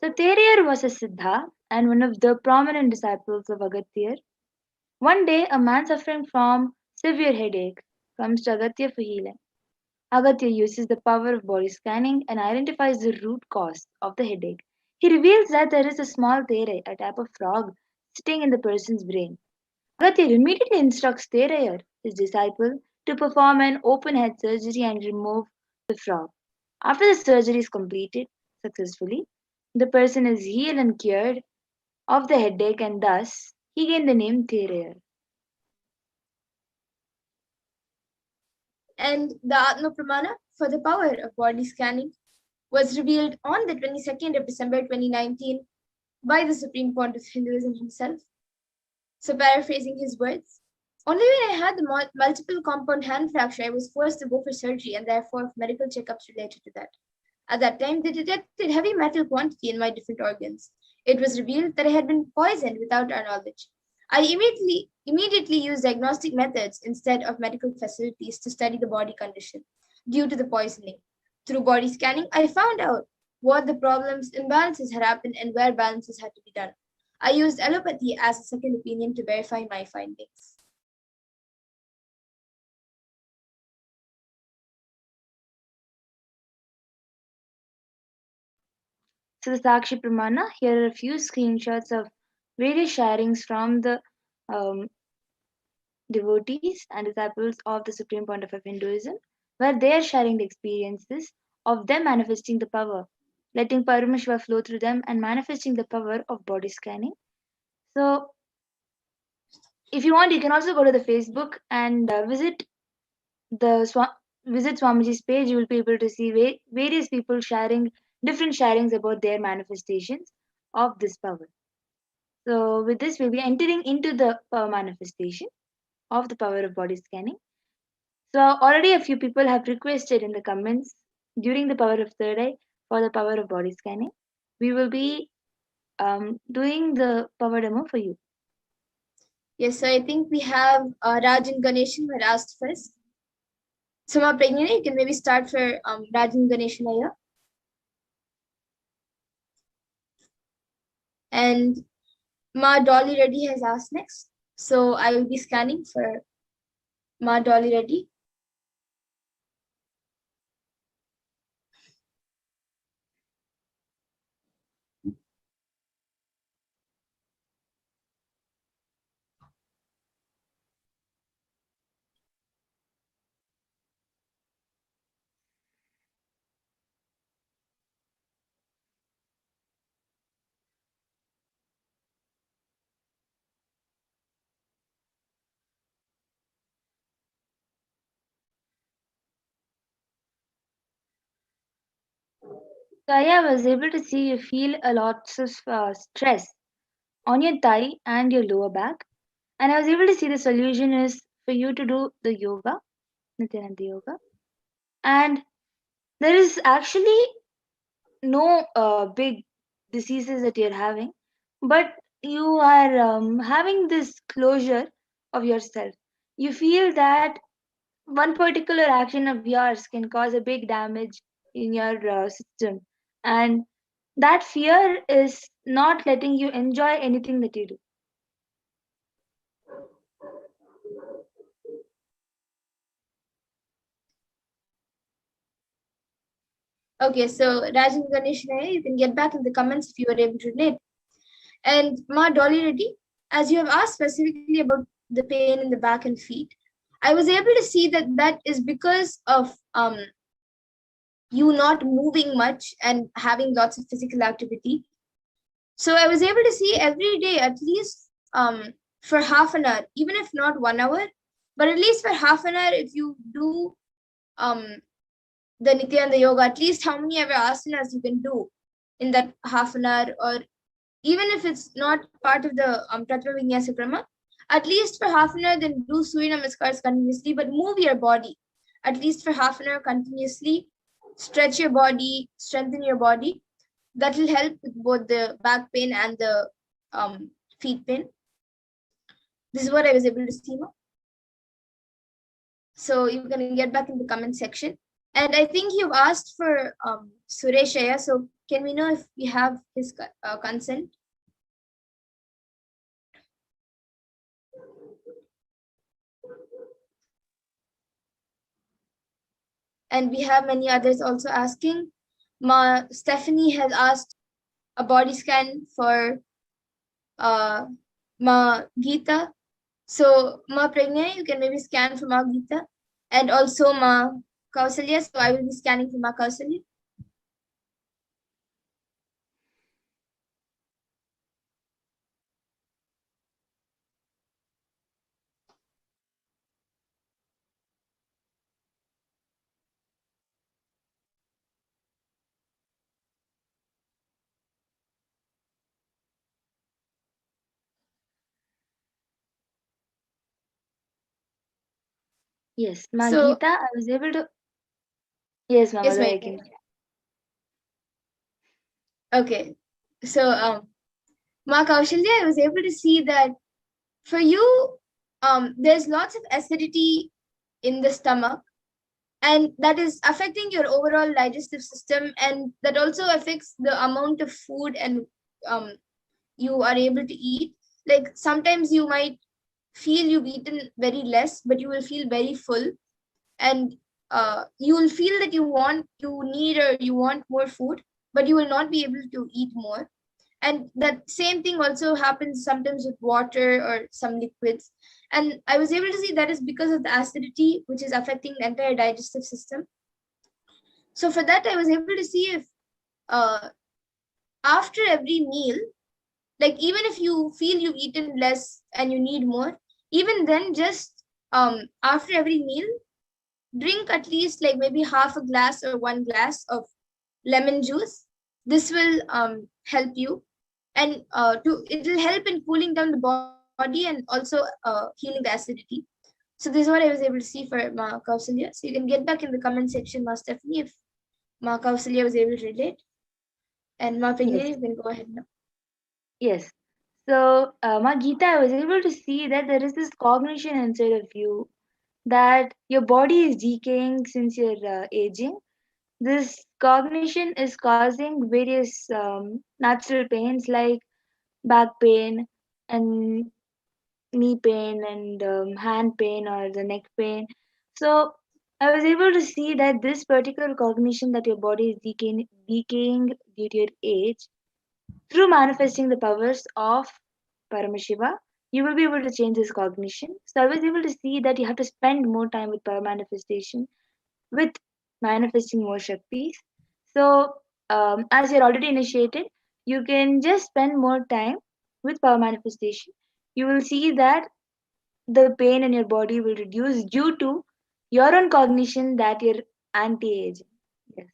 So Teriyar was a Siddha and one of the prominent disciples of Agatyar. One day, a man suffering from severe headache comes to Agatya for healing. Agatya uses the power of body scanning and identifies the root cause of the headache. He reveals that there is a small tere, a type of frog, sitting in the person's brain. Agatya immediately instructs Terayar, his disciple, to perform an open head surgery and remove the frog. After the surgery is completed successfully, the person is healed and cured of the headache, and thus he gained the name Terayar. And the Atma Pramana for the power of body scanning was revealed on the 22nd of December 2019 by the Supreme Pontiff of Hinduism himself. So paraphrasing his words, only when I had the multiple compound hand fracture, I was forced to go for surgery and therefore medical checkups related to that. At that time, they detected heavy metal quantity in my different organs. It was revealed that I had been poisoned without our knowledge. I immediately used diagnostic methods instead of medical facilities to study the body condition due to the poisoning. Through body scanning, I found out what the problems, imbalances had happened, and where balances had to be done. I used allopathy as a second opinion to verify my findings. So the Sakshi Pramana, here are a few screenshots of various sharings from the devotees and disciples of the Supreme Pontiff of Hinduism, where they are sharing the experiences of them manifesting the power, letting Paramashiva flow through them and manifesting the power of body scanning. So if you want, you can also go to the Facebook and visit Swamiji's page. You will be able to see various people sharing different sharings about their manifestations of this power. So with this, we'll be entering into the power manifestation of the power of body scanning. So already a few people have requested in the comments during the power of third eye for the power of body scanning. We will be doing the power demo for you. Yes, so I think we have Raj and Ganeshan were asked first. So Ma Pragnani, you can maybe start for Raj and Ganeshan here. And Ma Dolly Reddy has asked next. So I will be scanning for Ma Dolly Reddy. So I was able to see you feel a lot of stress on your thigh and your lower back. And I was able to see the solution is for you to do the yoga, Nithyananda yoga. And there is actually no big diseases that you're having, but you are having this closure of yourself. You feel that one particular action of yours can cause a big damage in your system, and that fear is not letting you enjoy anything that you do. Okay, so Raj and Ganeshan, you can get back in the comments if you were able to relate. And Ma Dolly Reddy, as you have asked specifically about the pain in the back and feet, I was able to see that that is because of you not moving much and having lots of physical activity. So I was able to see every day at least for half an hour, even if not 1 hour, but at least for half an hour, if you do the Nithyananda yoga, at least how many ever asanas you can do in that half an hour, or even if it's not part of the Tattva Vinyasa Krama, at least for half an hour, then do Surya Namaskars continuously, but move your body at least for half an hour continuously. Stretch your body, strengthen your body. That will help with both the back pain and the feet pain. This is what I was able to see now. So you can get back in the comment section. And I think you've asked for Sureshaya. So can we know if we have his consent? And we have many others also asking. Ma Stephanie has asked a body scan for Ma Geeta. So Ma Pragna, you can maybe scan for Ma Geeta, and also Ma Kausalya. So I will be scanning for Ma Kausalya. Yes, Ma So Geeta, I was able to. Yes, Mama, yes, I my can. okay. So Ma Kaushalya, I was able to see that for you, there's lots of acidity in the stomach, and that is affecting your overall digestive system, and that also affects the amount of food and you are able to eat. Like sometimes you might feel you've eaten very less, but you will feel very full, and you will feel that you need or you want more food, but you will not be able to eat more. And that same thing also happens sometimes with water or some liquids. And I was able to see that is because of the acidity, which is affecting the entire digestive system. So for that, I was able to see if uh, after every meal, like even if you feel you've eaten less and you need more, even then just after every meal, drink at least like maybe half a glass or 1 glass of lemon juice. This will help you, and it will help in cooling down the body and also healing the acidity. So this is what I was able to see for Ma Kausalya. So you can get back in the comment section, Ma Stephanie, if Ma Kausalya was able to relate. And Ma Pragya, Yes, you can go ahead now. yes. So, Ma Geeta, I was able to see that there is this cognition inside of you that your body is decaying since you're aging. This cognition is causing various natural pains like back pain and knee pain and hand pain or the neck pain. So I was able to see that this particular cognition that your body is decaying due to your age, through manifesting the powers of Paramashiva, you will be able to change this cognition. So I was able to see that you have to spend more time with power manifestation, with manifesting more Shaktis. So, as you're already initiated, you can just spend more time with power manifestation. You will see that the pain in your body will reduce due to your own cognition that you're anti-aging. Yes.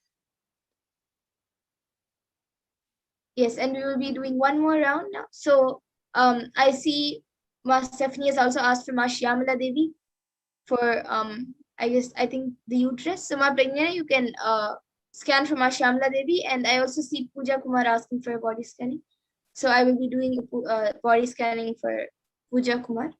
Yes, and we will be doing one more round now. So I see Ma Stephanie has also asked for Ma Shyamala Devi for I think the uterus. So Ma Pragna, you can scan for Ma Shyamala Devi, and I also see Pooja Kumar asking for a body scanning. So I will be doing a body scanning for Pooja Kumar.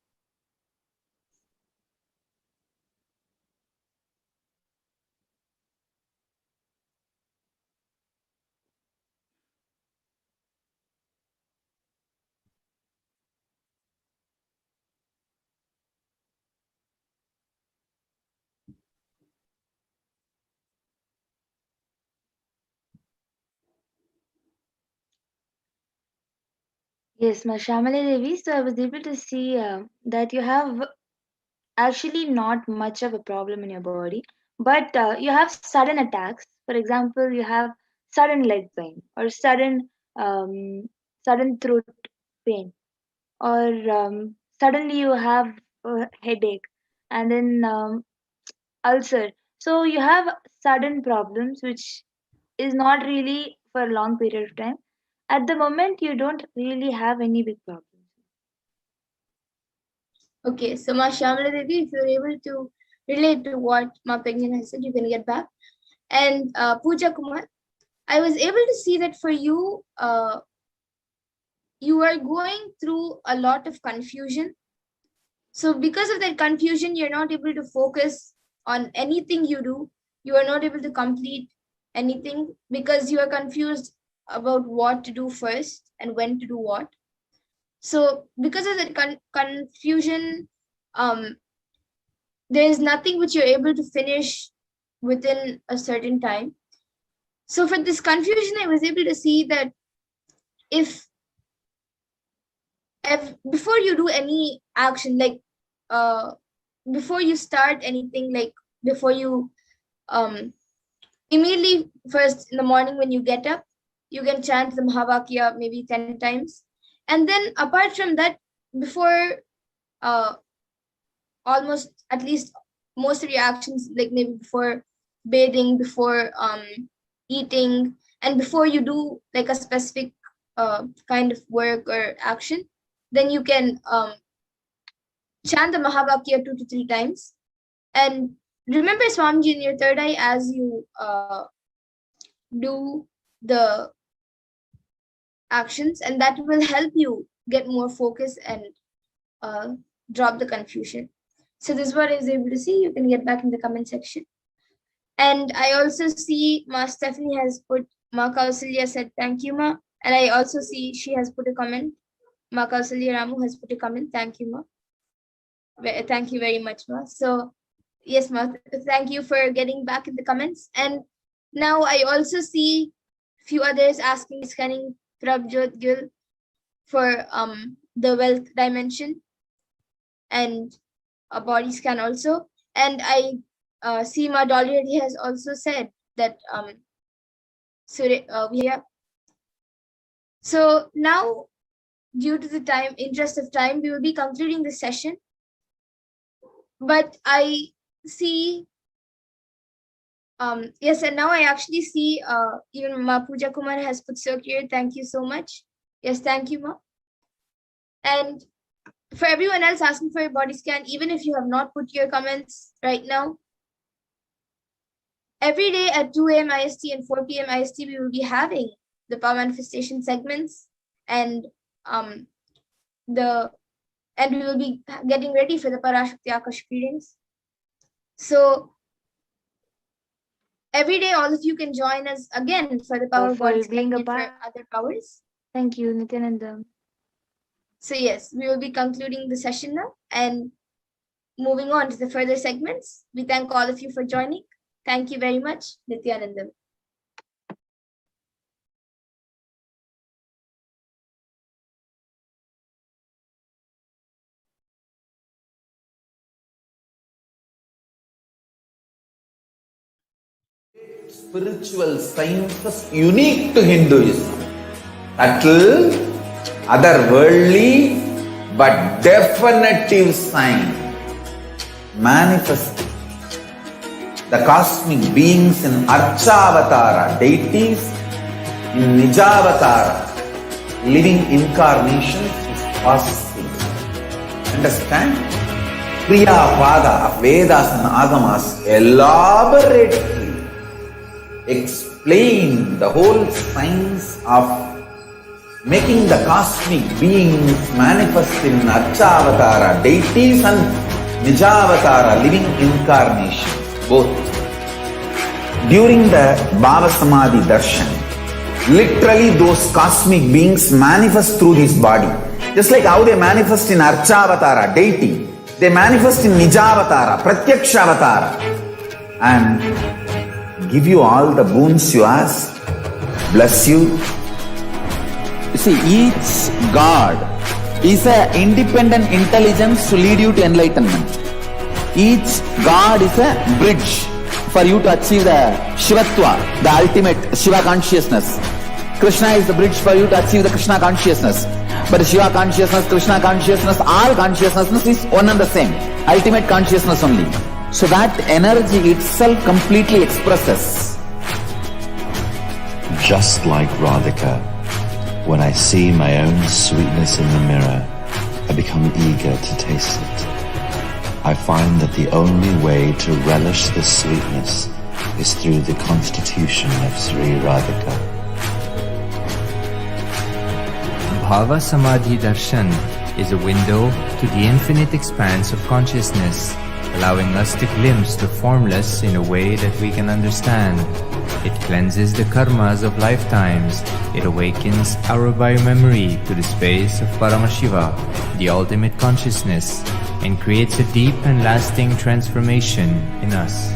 Yes, Ma Shamali Devi. So I was able to see that you have actually not much of a problem in your body, but you have sudden attacks. For example, you have sudden leg pain or sudden throat pain, or suddenly you have a headache, and then ulcer. So you have sudden problems which is not really for a long period of time. At the moment, you don't really have any big problems. Okay, so Ma Shyamala Devi, if you're able to relate to what Ma Penguin has said, you can get back. And Pooja Kumar, I was able to see that for you, you are going through a lot of confusion. So because of that confusion, you're not able to focus on anything you do. You are not able to complete anything because you are confused about what to do first and when to do what. So because of that confusion, there is nothing which you're able to finish within a certain time. So for this confusion, I was able to see that if before you do any action, like before you start anything, like before you immediately first in the morning when you get up, you can chant the Mahavakya maybe 10 times. And then apart from that, before almost at least most of your actions, like maybe before bathing, before eating, and before you do like a specific kind of work or action, then you can chant the Mahavakya 2 to 3 times. And remember Swamiji in your third eye as you do the actions, and that will help you get more focus and drop the confusion. So this is what I was able to see. You can get back in the comment section. And I also see Ma Stephanie has put, Ma Kausalya said, thank you, Ma. And I also see she has put a comment. Ma Kausalya Ramu has put a comment. Thank you, Ma. Thank you very much, Ma. So yes, Ma, thank you for getting back in the comments. And now I also see few others asking, scanning Prabjot Gil for the wealth dimension and a body scan also. And I see Ma Dolly has also said that so now, due to the interest of time, we will be concluding the session. But I see, yes, and now I actually see even Ma Pooja Kumar has put circular. Thank you so much. Yes, thank you, Ma. And for everyone else asking for a body scan, even if you have not put your comments right now, every day at 2 a.m. IST and 4 p.m. IST, we will be having the power manifestation segments, and we will be getting ready for the Parashakti Akashic readings. So every day, all of you can join us again for the power for body being a for part. other powers. Thank you, Nithyananda. So yes, we will be concluding the session now and moving on to the further segments. We thank all of you for joining. Thank you very much, Nithyananda. Spiritual sciences unique to Hinduism. Subtle, otherworldly, but definitive sign. Manifesting the cosmic beings in Archavatara, deities in Nijavatara, living incarnations is possible. Understand? Kriya Pada of Vedas and Agamas elaborately explain the whole science of making the cosmic beings manifest in Archavatara, deities and Nijavatara, living incarnations, both. During the Bhava Samadhi Darshan, literally those cosmic beings manifest through this body. Just like how they manifest in Archavatara, deity, they manifest in Nijavatara, Pratyakshavatara, and give you all the boons you ask, bless you. You see, each God is an independent intelligence to lead you to enlightenment. Each god is a bridge for you to achieve the Shivatva, the ultimate Shiva consciousness. Krishna is the bridge for you to achieve the Krishna consciousness. But Shiva consciousness, Krishna consciousness, all consciousness is one and the same. Ultimate consciousness only. So that energy itself completely expresses. Just like Radhika, when I see my own sweetness in the mirror, I become eager to taste it. I find that the only way to relish this sweetness is through the constitution of Sri Radhika. Bhava Samadhi Darshan is a window to the infinite expanse of consciousness, allowing us to glimpse the formless in a way that we can understand. It cleanses the karmas of lifetimes. It awakens our biomemory to the space of Paramashiva, the ultimate consciousness, and creates a deep and lasting transformation in us.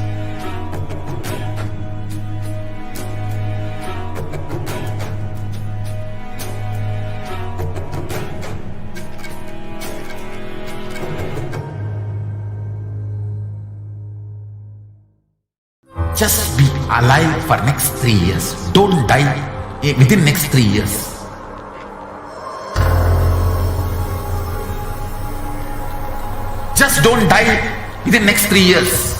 Just be alive for next 3 years. Don't die within next 3 years. Just don't die within next 3 years.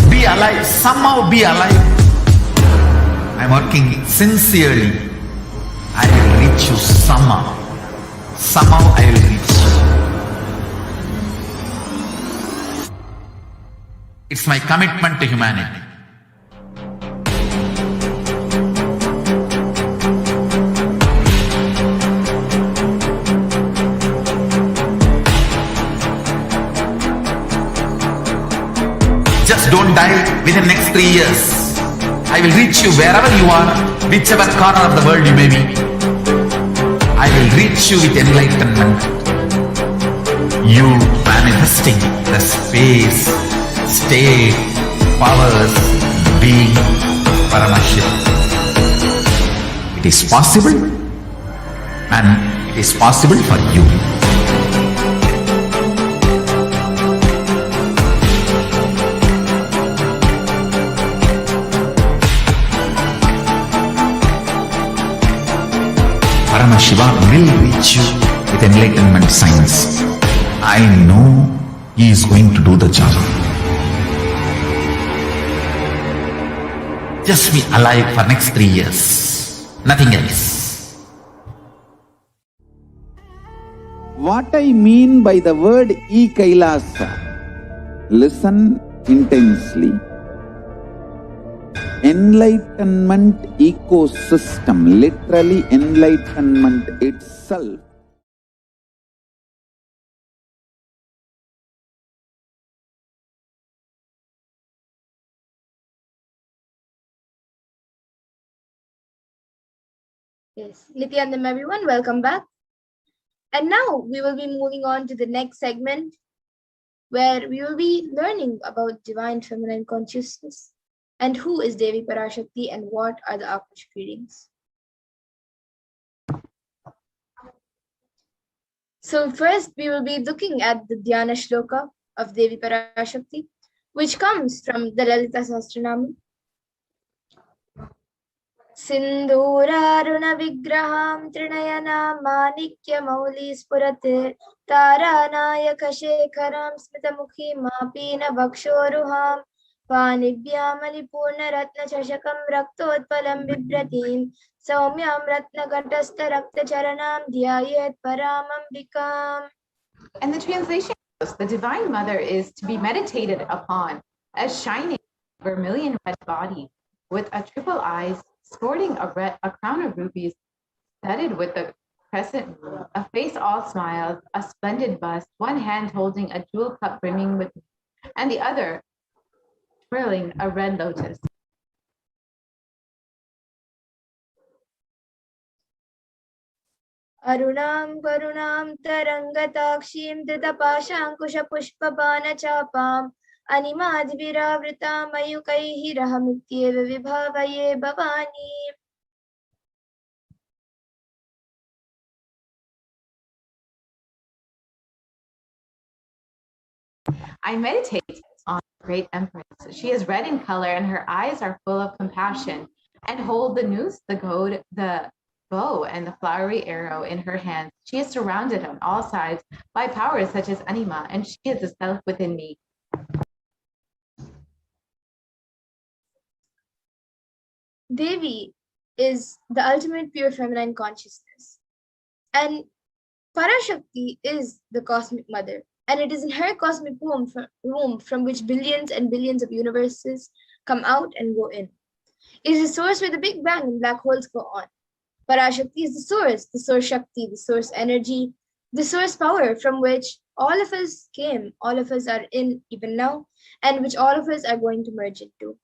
Be alive. Somehow be alive. I'm working sincerely. I will reach you somehow. Somehow I will reach you. It's my commitment to humanity. Just don't die within next 3 years. I will reach you wherever you are, whichever corner of the world you may be. I will reach you with enlightenment. You manifesting the space, state, powers, being Paramashivam. It is possible, and it is possible for you. Paramashiva will reach you with enlightenment science. I know he is going to do the job. Just be alive for next 3 years. Nothing else. What I mean by the word E-Kailasa, listen intensely. Enlightenment ecosystem, literally enlightenment itself. Yes, Nithyanandam everyone, welcome back. And now we will be moving on to the next segment where we will be learning about divine feminine consciousness and who is Devi Parashakti and what are the Akashic readings. So first we will be looking at the Dhyana Shloka of Devi Parashakti, which comes from the Lalita Sahasranama. Sindhuraruna vigraham trinayana manikya mauli spurate taranayaka shekharam smitamukhi mapina bhakshoruham panibhyamali ratna chashakam raktotpalam bibratim saumyam ratna gatastha rakta charanam dhyayet paramambikam. And the translation goes, the Divine Mother is to be meditated upon as shining vermilion red body with a triple eyes, sporting a crown of rubies, studded with a crescent moon, a face all smiles, a splendid bust, one hand holding a jewel cup brimming with, and the other twirling a red lotus. Arunam karunam tarangatakshim dritapashankusha pushpabana chapam animadviravrita mayukaihi rahamityeva vibhavaye bhavani. I meditate on the great empress. She is red in color and her eyes are full of compassion, and hold the noose, the goad, the bow, and the flowery arrow in her hands. She is surrounded on all sides by powers such as Anima, and she is the self within me. Devi is the ultimate pure feminine consciousness. And Parashakti is the cosmic mother. And it is in her cosmic womb from which billions and billions of universes come out and go in. It is the source where the Big Bang and black holes go on. Parashakti is the source Shakti, the source energy, the source power from which all of us came, all of us are in even now, and which all of us are going to merge into.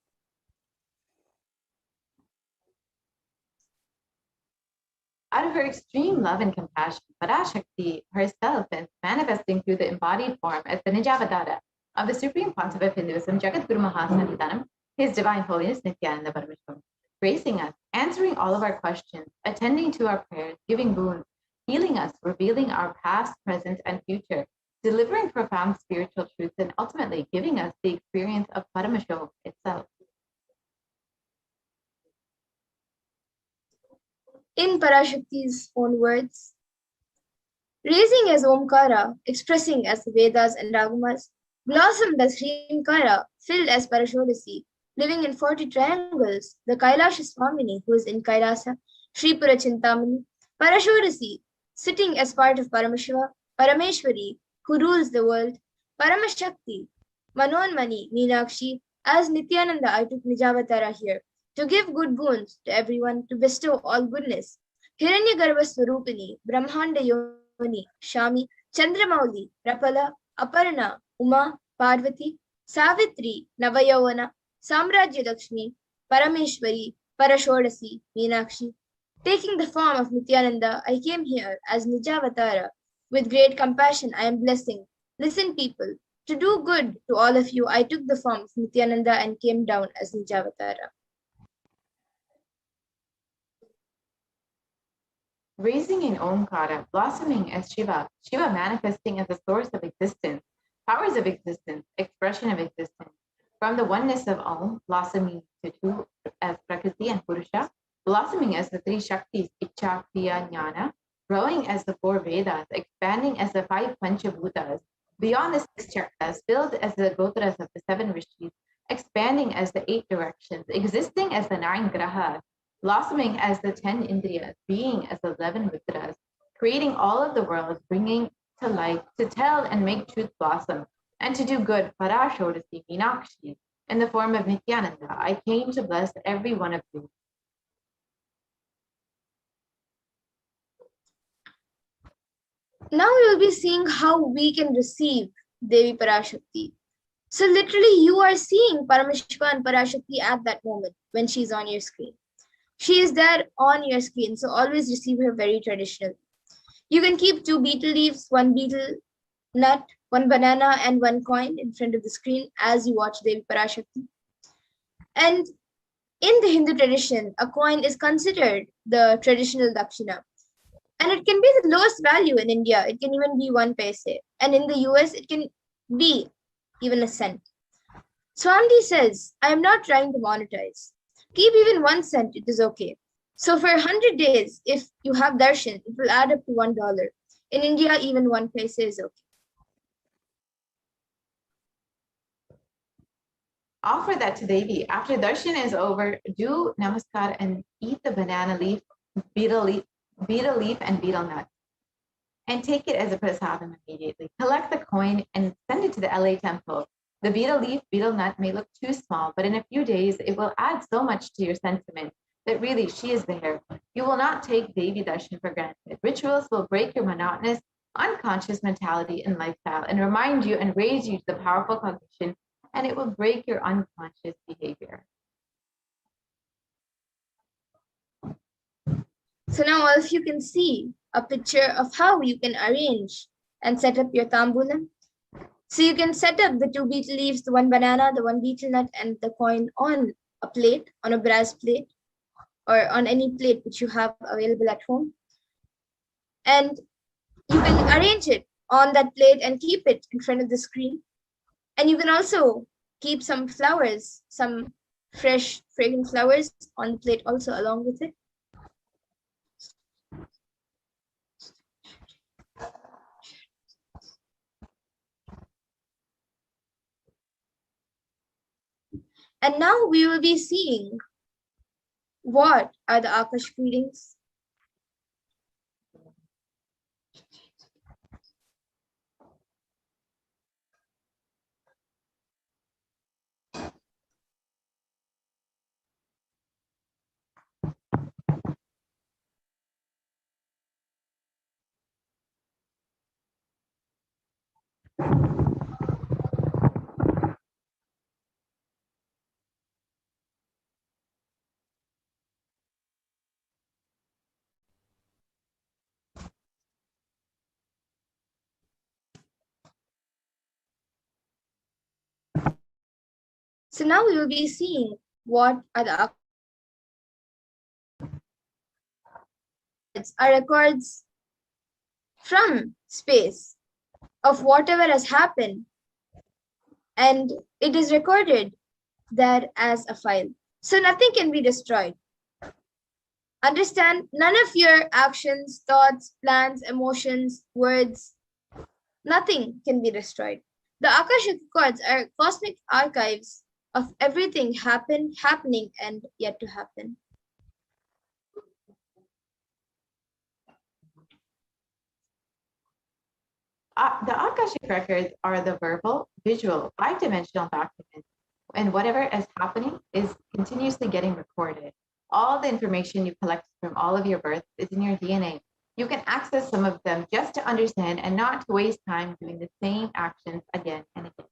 Out of her extreme love and compassion, Parashakti herself is manifesting through the embodied form as the Nijavatara of the Supreme Pontiff of Hinduism, Jagadguru Mahasannidhanam, His Divine Holiness Nithyananda Paramashivam, gracing us, answering all of our questions, attending to our prayers, giving boons, healing us, revealing our past, present, and future, delivering profound spiritual truths, and ultimately giving us the experience of Paramashivoham itself. In Parashakti's own words, raising as Omkara, expressing as the Vedas and Ragumas, blossomed as Srinkara, filled as Parashodasi, living in 40 triangles, the Kailasha Swamini, who is in Kailasa, Sripura Chintamani, Parashodasi, sitting as part of Paramashiva, Parameshwari, who rules the world, Paramashakti, Manonmani, Meenakshi, as Nithyananda, I took Nijavatara here, to give good boons to everyone, to bestow all goodness. Hiranyagarbha Swarupini, Brahmanda Yoni, Shami, Chandramauli, Rapala, Aparna, Uma, Parvati, Savitri, Navayavana, Samrajya Lakshmi, Parameshwari, Parashodasi, Meenakshi. Taking the form of Nithyananda, I came here as Nijavatara. With great compassion, I am blessing. Listen, people, to do good to all of you, I took the form of Nithyananda and came down as Nijavatara. Raising in Omkara, blossoming as Shiva, Shiva manifesting as the source of existence, powers of existence, expression of existence, from the oneness of Om, blossoming to two as Prakriti and Purusha, blossoming as the three Shaktis, Icha, Kriya, Jnana, growing as the four Vedas, expanding as the five Panchabhutas, beyond the six chakras, filled as the Gotras of the seven Rishis, expanding as the eight directions, existing as the nine Grahas, blossoming as the 10 Indriyas, being as the 11 Vitras, creating all of the worlds, bringing to light, to tell and make truth blossom, and to do good, Parashodasi, Meenakshi, in the form of Nithyananda. I came to bless every one of you. Now we will be seeing how we can receive Devi Parashakti. So literally you are seeing Paramashiva and Parashakti at that moment when she's on your screen. She is there on your screen, so always receive her very traditional. You can keep 2 betel leaves, 1 betel nut, 1 banana, and 1 coin in front of the screen as you watch Devi Parashakti. And in the Hindu tradition, a coin is considered the traditional dakshina. And it can be the lowest value in India. It can even be 1 paise. And in the US, it can be even a cent. Swamiji says, I am not trying to monetize. Keep even 1 cent, it is okay. So for 100 days, if you have darshan, it will add up to $1. In India, even 1 paise is okay. Offer that to Devi. After darshan is over, do namaskar and eat the banana leaf, betel leaf and betel nut. And take it as a prasadam immediately. Collect the coin and send it to the LA temple. The betel leaf, betel nut may look too small, but in a few days, it will add so much to your sentiment that really she is there. You will not take Devi darshan for granted. Rituals will break your monotonous, unconscious mentality and lifestyle and remind you and raise you to the powerful cognition, and it will break your unconscious behavior. So now all of you can see a picture of how you can arrange and set up your tambulam. So you can set up the 2 betel leaves, the 1 banana, the 1 betel nut, and the coin on a plate, on a brass plate, or on any plate which you have available at home. And you can arrange it on that plate and keep it in front of the screen. And you can also keep some flowers, some fresh, fragrant flowers on the plate also along with it. And now we will be seeing what are the Akashic readings. So now we will be seeing what are the records from space of whatever has happened, and it is recorded there as a file. So nothing can be destroyed. Understand, none of your actions, thoughts, plans, emotions, words, nothing can be destroyed. The Akashic records are cosmic archives of everything happening, and yet to happen. The Akashic records are the verbal, visual, five-dimensional documents, and whatever is happening is continuously getting recorded. All the information you collect from all of your births is in your DNA. You can access some of them just to understand and not to waste time doing the same actions again and again.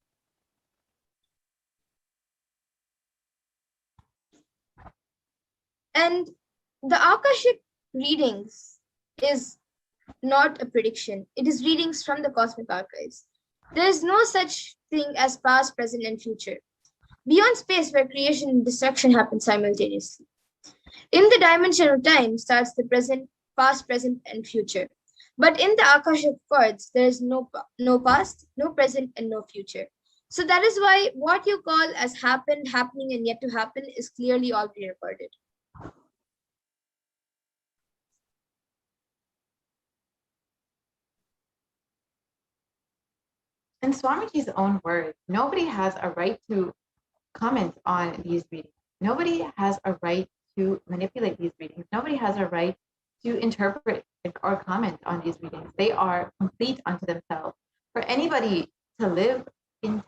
And the Akashic readings is not a prediction. It is readings from the cosmic archives. There is no such thing as past, present, and future. Beyond space, where creation and destruction happen simultaneously. In the dimension of time starts the present, past, present, and future. But in the Akashic records, there is no past, no present, and no future. So that is why what you call as happened, happening, and yet to happen is clearly already recorded. In Swamiji's own words, nobody has a right to comment on these readings. Nobody has a right to manipulate these readings. Nobody has a right to interpret or comment on these readings. They are complete unto themselves. For anybody to live in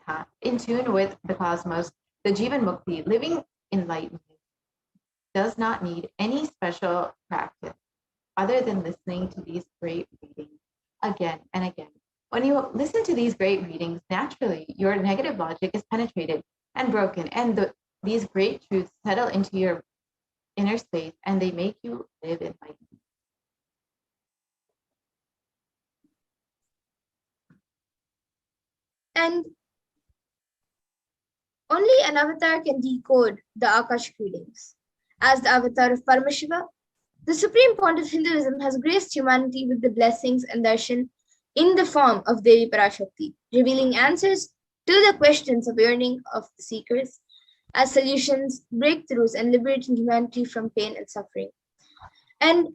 tune with the cosmos, the Jivan Mukti, living enlightenment, does not need any special practice other than listening to these great readings again and again. When you listen to these great readings, naturally, your negative logic is penetrated and broken, and these great truths settle into your inner space, and they make you live enlightenment. And only an avatar can decode the Akashic readings. As the avatar of Paramashiva, the Supreme Pontiff of Hinduism has graced humanity with the blessings and darshan in the form of Devi Parashakti, revealing answers to the questions of yearning of the seekers as solutions, breakthroughs, and liberating humanity from pain and suffering. And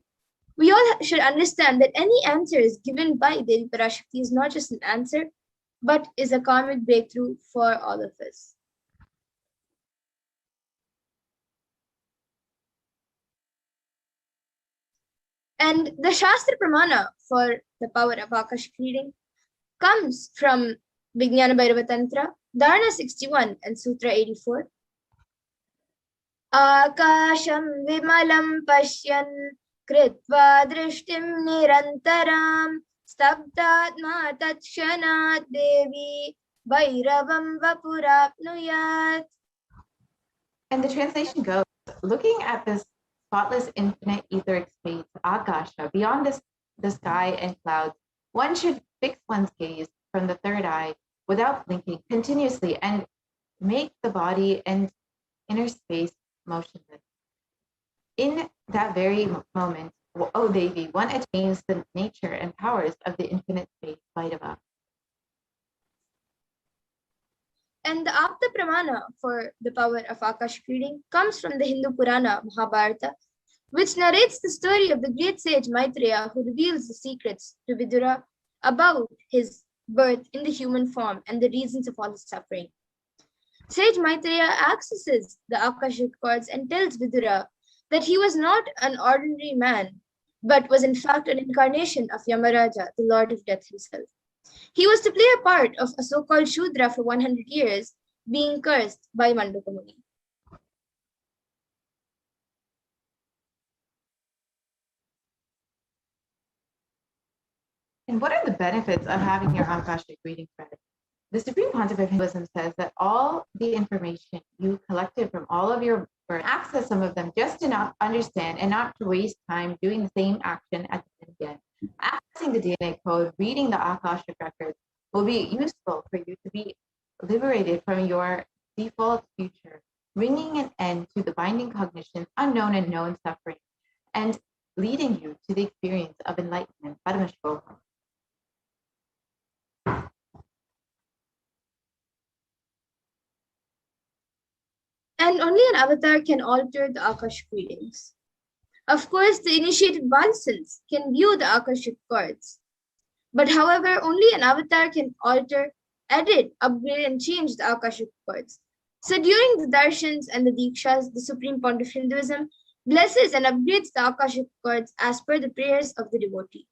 we all should understand that any answer is given by Devi Parashakti is not just an answer, but is a karmic breakthrough for all of us. And the Shastra Pramana for the power of Akashic reading comes from Vijnana Bhairava Tantra, Dharana 61 and Sutra 84. Akasham vimalam pashyan kritva drishtim nirantaram stabdatma tatshanat devi bhairavam vapurapnuyat. And the translation goes, looking at this spotless infinite etheric space, Akasha, beyond the sky and clouds, one should fix one's gaze from the third eye without blinking continuously and make the body and inner space motionless. In that very moment, O Devi, one attains the nature and powers of the infinite space, Vairava. And the Apta Pramana for the power of Akashic reading comes from the Hindu Purana Mahabharata, which narrates the story of the great sage Maitreya, who reveals the secrets to Vidura about his birth in the human form and the reasons of all his suffering. Sage Maitreya accesses the Akashic cords and tells Vidura that he was not an ordinary man, but was in fact an incarnation of Yamaraja, the Lord of Death himself. He was to play a part of a so-called Shudra for 100 years, being cursed by Mandukya Muni. And what are the benefits of having your Akashic reading read? The Supreme Pontiff of Hinduism says that all the information you collected from all of your birth, access some of them just to not understand and not to waste time doing the same action again and again. Accessing the DNA code, reading the Akashic records will be useful for you to be liberated from your default future, bringing an end to the binding cognitions, unknown and known suffering, and leading you to the experience of enlightenment, Paramashivoham. And only an avatar can alter the Akashic readings. Of course, the initiated Balasans can view the Akashic cords. But however, only an avatar can alter, edit, upgrade, and change the Akashic cords. So during the darshans and the dikshas, the Supreme Pontiff of Hinduism blesses and upgrades the Akashic cords as per the prayers of the devotee.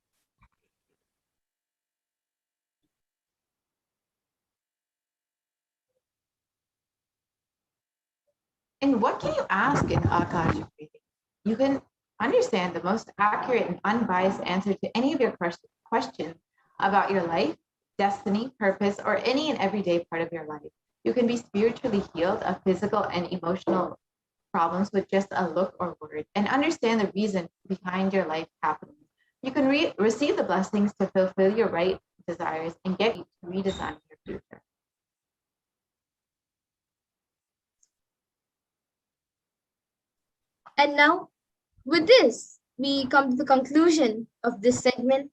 And what can you ask in Akashic reading? You can understand the most accurate and unbiased answer to any of your questions about your life, destiny, purpose, or any and everyday part of your life. You can be spiritually healed of physical and emotional problems with just a look or word, and understand the reason behind your life happening. You can receive the blessings to fulfill your right desires and get you to redesign your future. And now, with this, we come to the conclusion of this segment.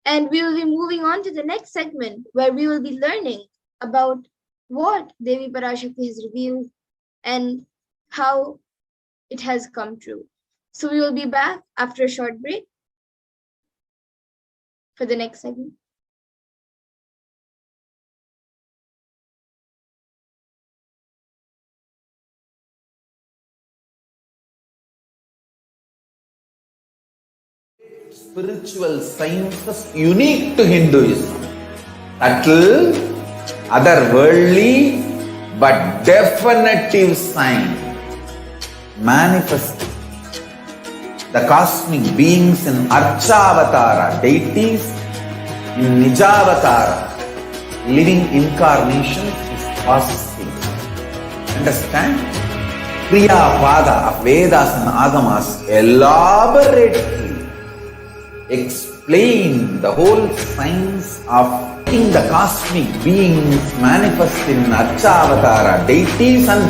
And we will be moving on to the next segment, where we will be learning about what Devi Parashakti has revealed and how it has come true. So we will be back after a short break for the next segment. Spiritual sciences unique to Hinduism. Subtle, otherworldly, but definitive sign. Manifesting the cosmic beings in Archavatara, deities in Nijavatara, living incarnations is possible. Understand? Kriya Pada of Vedas and Agamas elaborately explain the whole science of seeing the cosmic beings manifest in Archavatara, deities and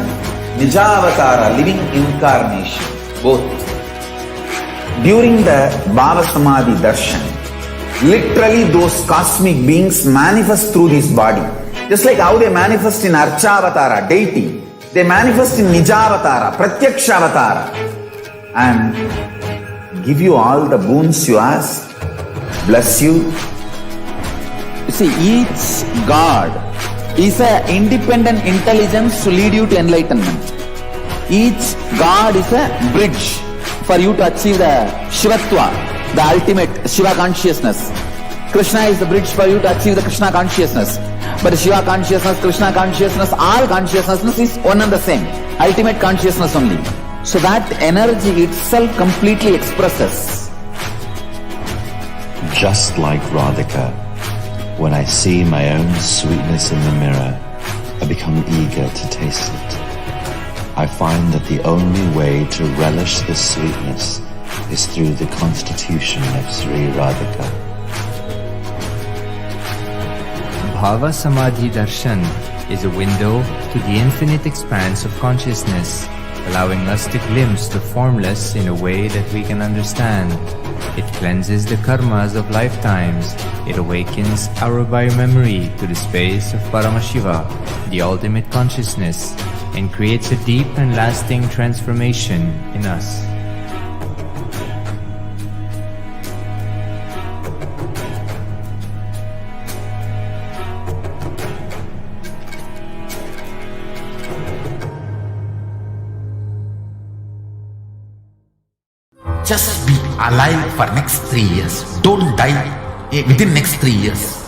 Nijavatara, living incarnations, both. During the Bhava Samadhi Darshan, literally those cosmic beings manifest through this body. Just like how they manifest in Archavatara, deity, they manifest in Nijavatara, Pratyakshavatara, and give you all the boons you ask, bless you. You see, each God is an independent intelligence to lead you to enlightenment. Each God is a bridge for you to achieve the Shivatva, the ultimate Shiva consciousness. Krishna is the bridge for you to achieve the Krishna consciousness. But Shiva consciousness, Krishna consciousness, all consciousness is one and the same. Ultimate consciousness only. So that energy itself completely expresses. Just like Radhika, when I see my own sweetness in the mirror, I become eager to taste it. I find that the only way to relish this sweetness is through the constitution of Sri Radhika. Bhava Samadhi Darshan is a window to the infinite expanse of consciousness, allowing us to glimpse the formless in a way that we can understand. It cleanses the karmas of lifetimes. It awakens our biomemory to the space of Paramashiva, the ultimate consciousness, and creates a deep and lasting transformation in us. Just be alive for next 3 years. Don't die within next 3 years.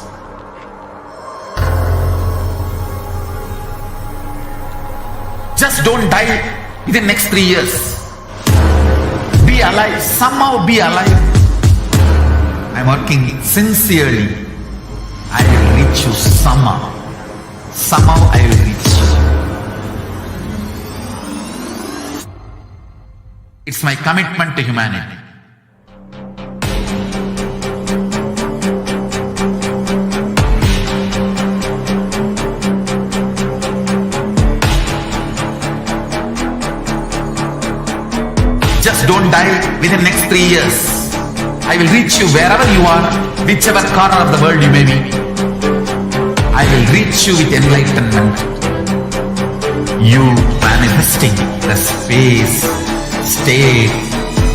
Just don't die within next 3 years. Be alive. Somehow be alive. I'm working sincerely. I will reach you somehow. Somehow I will reach you. It's my commitment to humanity. Just don't die within next 3 years. I will reach you wherever you are, whichever corner of the world you may be. I will reach you with enlightenment. You manifesting the space, state,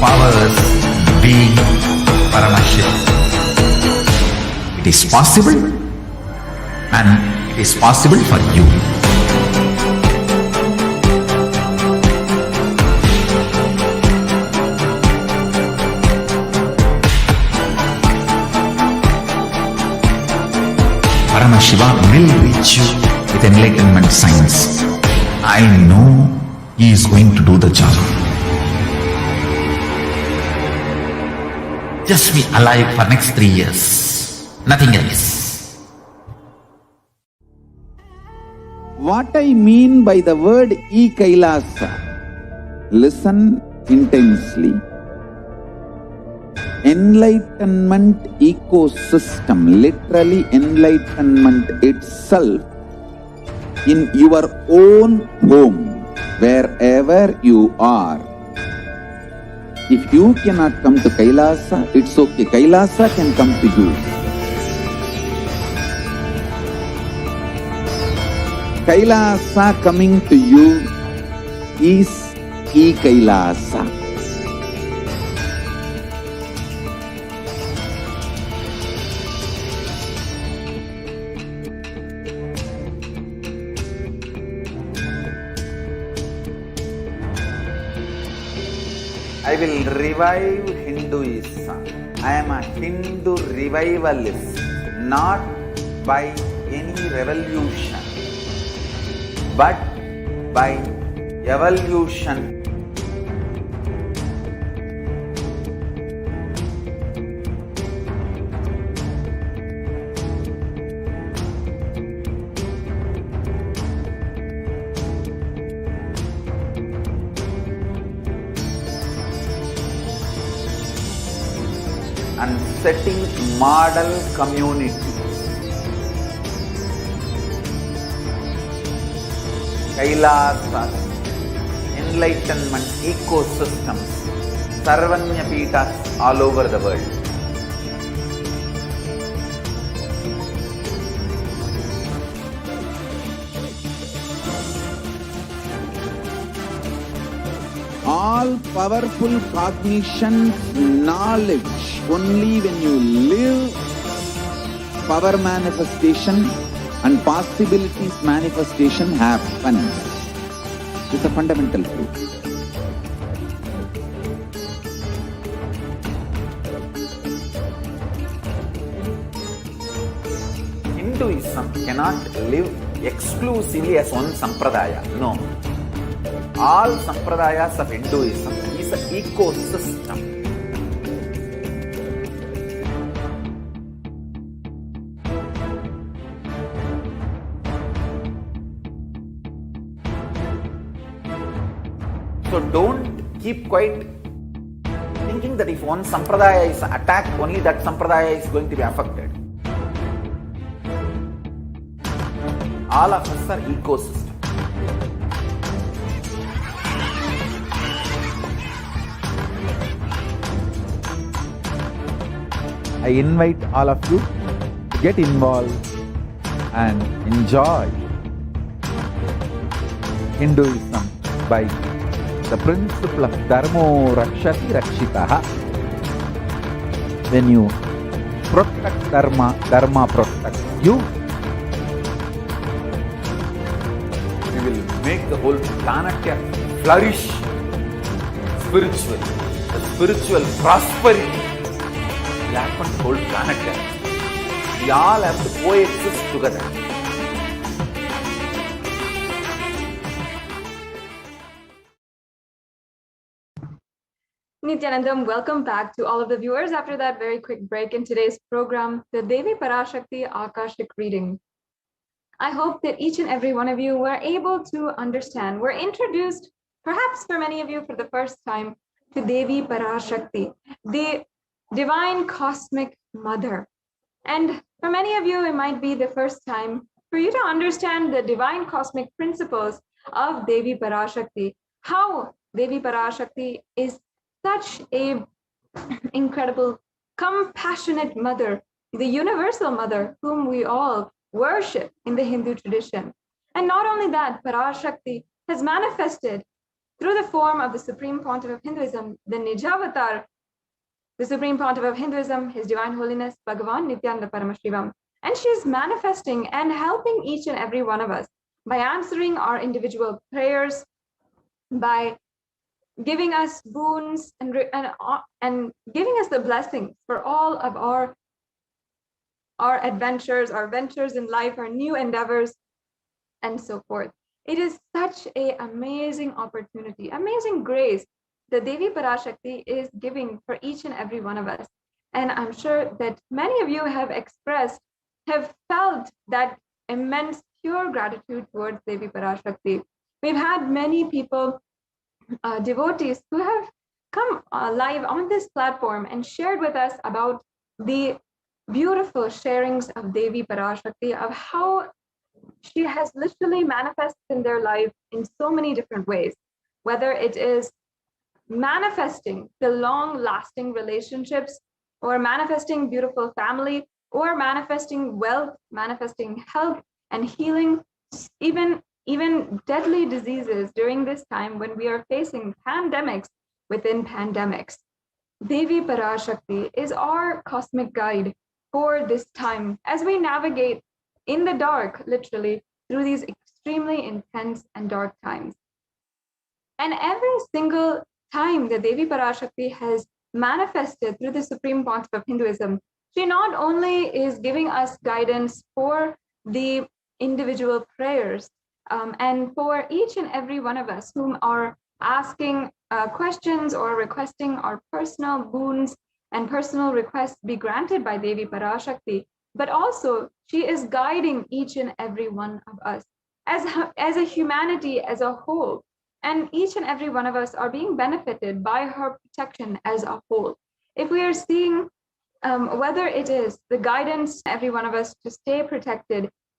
powers, being Paramashivoham. It is possible, and it is possible for you. Paramashiva will reach you with enlightenment science. I know he is going to do the job. Just be alive for next 3 years. Nothing else. What I mean by the word e-Kailasa, listen intensely. Enlightenment ecosystem, literally enlightenment itself, in your own home, wherever you are. If you cannot come to Kailasa, it's okay. Kailasa can come to you. Kailasa coming to you is e-Kailasa. I will revive Hinduism. I am a Hindu revivalist, not by any revolution, but by evolution. And setting model community. Kailasas, enlightenment ecosystems, Sarvanya Peethas all over the world. All powerful cognition, knowledge, only when you live, power manifestation and possibilities manifestation happens. It's a fundamental truth. Hinduism cannot live exclusively as one sampradaya. No. All sampradayas of Hinduism is an ecosystem. So don't keep quiet thinking that if one sampradaya is attacked, only that sampradaya is going to be affected. All of us are ecosystem. I invite all of you to get involved and enjoy Hinduism by the principle of Dharmo Rakshati Rakshitaha. When you protect Dharma, Dharma protects you. We will make the whole planet flourish spiritually. The spiritual prosperity will happen to the whole planet. We all have to coexist together. Nithyanandam, welcome back to all of the viewers after that very quick break in today's program, the Devi Parashakti Akashic reading. I hope that each and every one of you were able to understand, were introduced, perhaps for many of you for the first time, to Devi Parashakti, the divine cosmic mother. And for many of you, it might be the first time for you to understand the divine cosmic principles of Devi Parashakti, how Devi Parashakti is such a incredible, compassionate mother, the universal mother whom we all worship in the Hindu tradition. And not only that, Parashakti has manifested through the form of the Supreme Pontiff of Hinduism, the Nijavatar, the Supreme Pontiff of Hinduism, His Divine Holiness Bhagavan Nithyananda Paramashivam. And she is manifesting and helping each and every one of us by answering our individual prayers, by giving us boons and giving us the blessings for all of our adventures, our ventures in life, our new endeavors, and so forth. It is such an amazing opportunity, amazing grace that Devi Parashakti is giving for each and every one of us. And I'm sure that many of you have felt that immense pure gratitude towards Devi Parashakti. We've had many people, devotees who have come live on this platform and shared with us about the beautiful sharings of Devi Parashakti, of how she has literally manifested in their life in so many different ways, whether it is manifesting the long-lasting relationships, or manifesting beautiful family, or manifesting wealth, manifesting health and healing, even deadly diseases during this time when we are facing pandemics within pandemics. Devi Parashakti is our cosmic guide for this time as we navigate in the dark, literally, through these extremely intense and dark times. And every single time that Devi Parashakti has manifested through the Supreme Pontiff of Hinduism, she not only is giving us guidance for the individual prayers, and for each and every one of us whom are asking questions or requesting our personal boons and personal requests be granted by Devi Parashakti, but also she is guiding each and every one of us as a humanity as a whole. And each and every one of us are being benefited by her protection as a whole. If we are seeing whether it is the guidance every one of us to stay protected